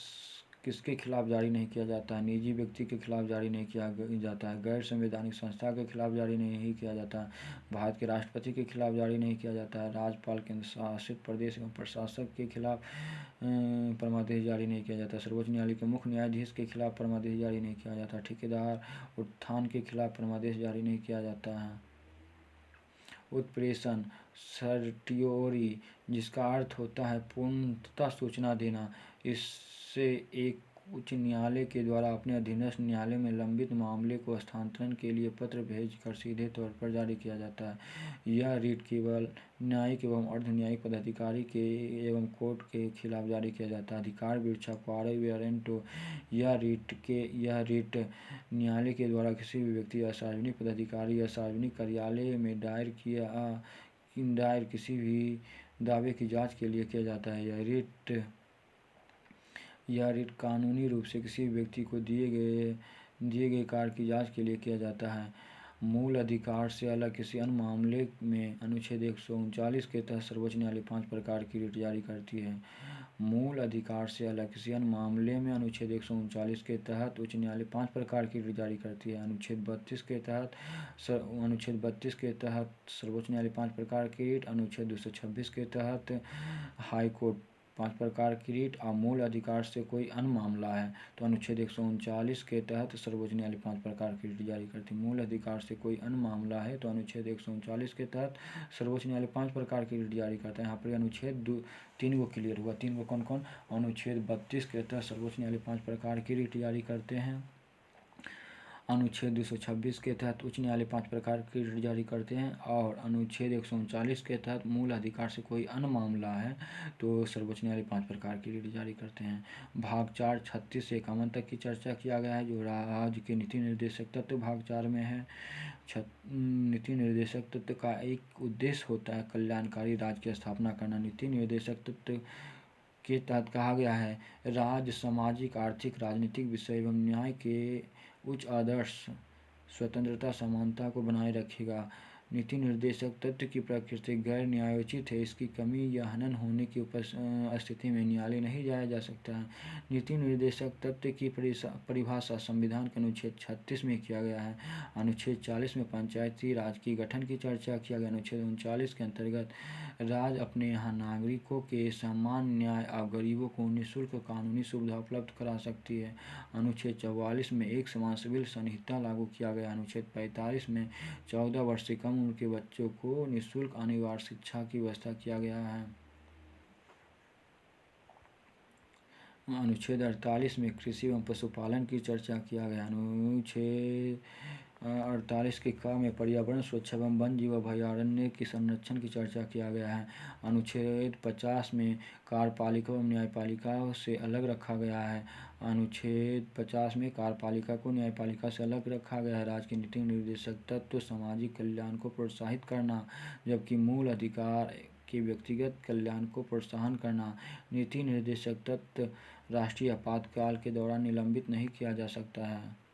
किसके खिलाफ जारी नहीं किया जाता है? निजी व्यक्ति के खिलाफ जारी नहीं किया जाता है। गैर संवैधानिक संस्था के खिलाफ जारी नहीं किया जाता है। भारत के राष्ट्रपति के खिलाफ जारी नहीं किया जाता है। राज्यपाल, केंद्र शासित प्रदेश एवं प्रशासक के खिलाफ परमादेश जारी नहीं किया जाता। सर्वोच्च न्यायालय के मुख्य न्यायाधीश के खिलाफ परमादेश जारी नहीं किया जाता। ठेकेदार उत्थान के खिलाफ परमादेश जारी नहीं किया जाता है। उत्प्रेषण सर्टियोरी जिसका अर्थ होता है पूर्णतः सूचना देना। इससे एक उच्च न्यायालय के द्वारा अपने अधीनस्थ न्यायालय में लंबित मामले को स्थानांतरण के लिए पत्र भेजकर सीधे तौर पर जारी किया जाता है। यह रीट केवल न्यायिक एवं अर्धन्यायिक पदाधिकारी के एवं कोर्ट के खिलाफ जारी किया जाता है। अधिकार वृक्षा क्वारो वायरेंटो यह रीट न्यायालय के द्वारा किसी भी व्यक्ति या सार्वजनिक पदाधिकारी या सार्वजनिक कार्यालय में दायर किसी भी दावे की जांच के लिए किया जाता है। यह रीट कानूनी रूप से किसी भी व्यक्ति को दिए गए कार्य की जांच के लिए किया जाता है। मूल अधिकार से अलग किसी अन्य मामले में अनुच्छेद 139 के तहत सर्वोच्च न्यायालय 5 प्रकार की रीट जारी करती है। मूल अधिकार से अलग किसी अन्य मामले में अनुच्छेद 139 के तहत उच्च न्यायालय 5 प्रकार की रीट जारी करती है। अनुच्छेद 32 के तहत सर्वोच्च न्यायालय 5 प्रकार की रीट, अनुच्छेद 226 के तहत हाईकोर्ट 5 प्रकार की रीट। और मूल अधिकार से कोई अन्य मामला है तो अनुच्छेद 139 के तहत सर्वोच्च न्यायालय 5 प्रकार की रीट जारी करती है। मूल अधिकार से कोई अन्य मामला है तो अनुच्छेद 139 के तहत सर्वोच्च न्यायालय 5 प्रकार की रीट जारी करता है। यहाँ पर अनुच्छेद 3 को क्लियर हुआ। 3 को कौन कौन? अनुच्छेद 32 के तहत सर्वोच्च न्यायालय 5 प्रकार की रीट जारी करते हैं। अनुच्छेद 226 के तहत उच्च न्यायालय 5 प्रकार की रीट जारी करते हैं। और अनुच्छेद 139 के तहत मूल अधिकार से कोई अन्य मामला है तो सर्वोच्च न्यायालय 5 प्रकार की रीट जारी करते हैं। भाग 4 36 से 51 तक की चर्चा किया गया है जो राज्य के नीति निर्देशक तत्व भाग 4 में है। नीति निर्देशक तत्व का एक उद्देश्य होता है कल्याणकारी राज्य की स्थापना करना। नीति निर्देशक तत्व के तहत कहा गया है राज्य सामाजिक, आर्थिक, राजनीतिक विषय एवं न्याय के उच्च आदर्श, स्वतंत्रता, समानता को बनाए रखेगा। नीति निर्देशक तत्व की प्रकृति गैर न्यायोचित है। इसकी कमी या हनन होने की स्थिति में न्यायालय नहीं जाया जा सकता है। नीति निर्देशक तत्व की परिभाषा संविधान के अनुच्छेद 36 में किया गया है। अनुच्छेद 40 में पंचायती राज की गठन की चर्चा किया गया। अनुच्छेद 39 के अंतर्गत राज्य अपने यहाँ नागरिकों के समान न्याय और गरीबों को निःशुल्क कानूनी सुविधा उपलब्ध करा सकती है। अनुच्छेद 44 में एक समान सिविल संहिता लागू किया गया। अनुच्छेद 45 में 14 वर्ष से कम उम्र के बच्चों को निःशुल्क अनिवार्य शिक्षा की व्यवस्था किया गया है। अनुच्छेद 48 में कृषि एवं पशुपालन की चर्चा किया गया। अनुच्छेद 48 के क में पर्यावरण सुरक्षा एवं वन जीव अभयारण्य की संरक्षण की चर्चा किया गया है। अनुच्छेद 50 में कार्यपालिका एवं न्यायपालिका से अलग रखा गया है। अनुच्छेद 50 में कार्यपालिका को न्यायपालिका से अलग रखा गया है। राज्य के नीति निर्देशक तत्व सामाजिक कल्याण को प्रोत्साहित करना जबकि मूल अधिकार के व्यक्तिगत कल्याण को प्रोत्साहन करना। नीति निर्देशक तत्व राष्ट्रीय आपातकाल के दौरान निलंबित नहीं किया जा सकता है।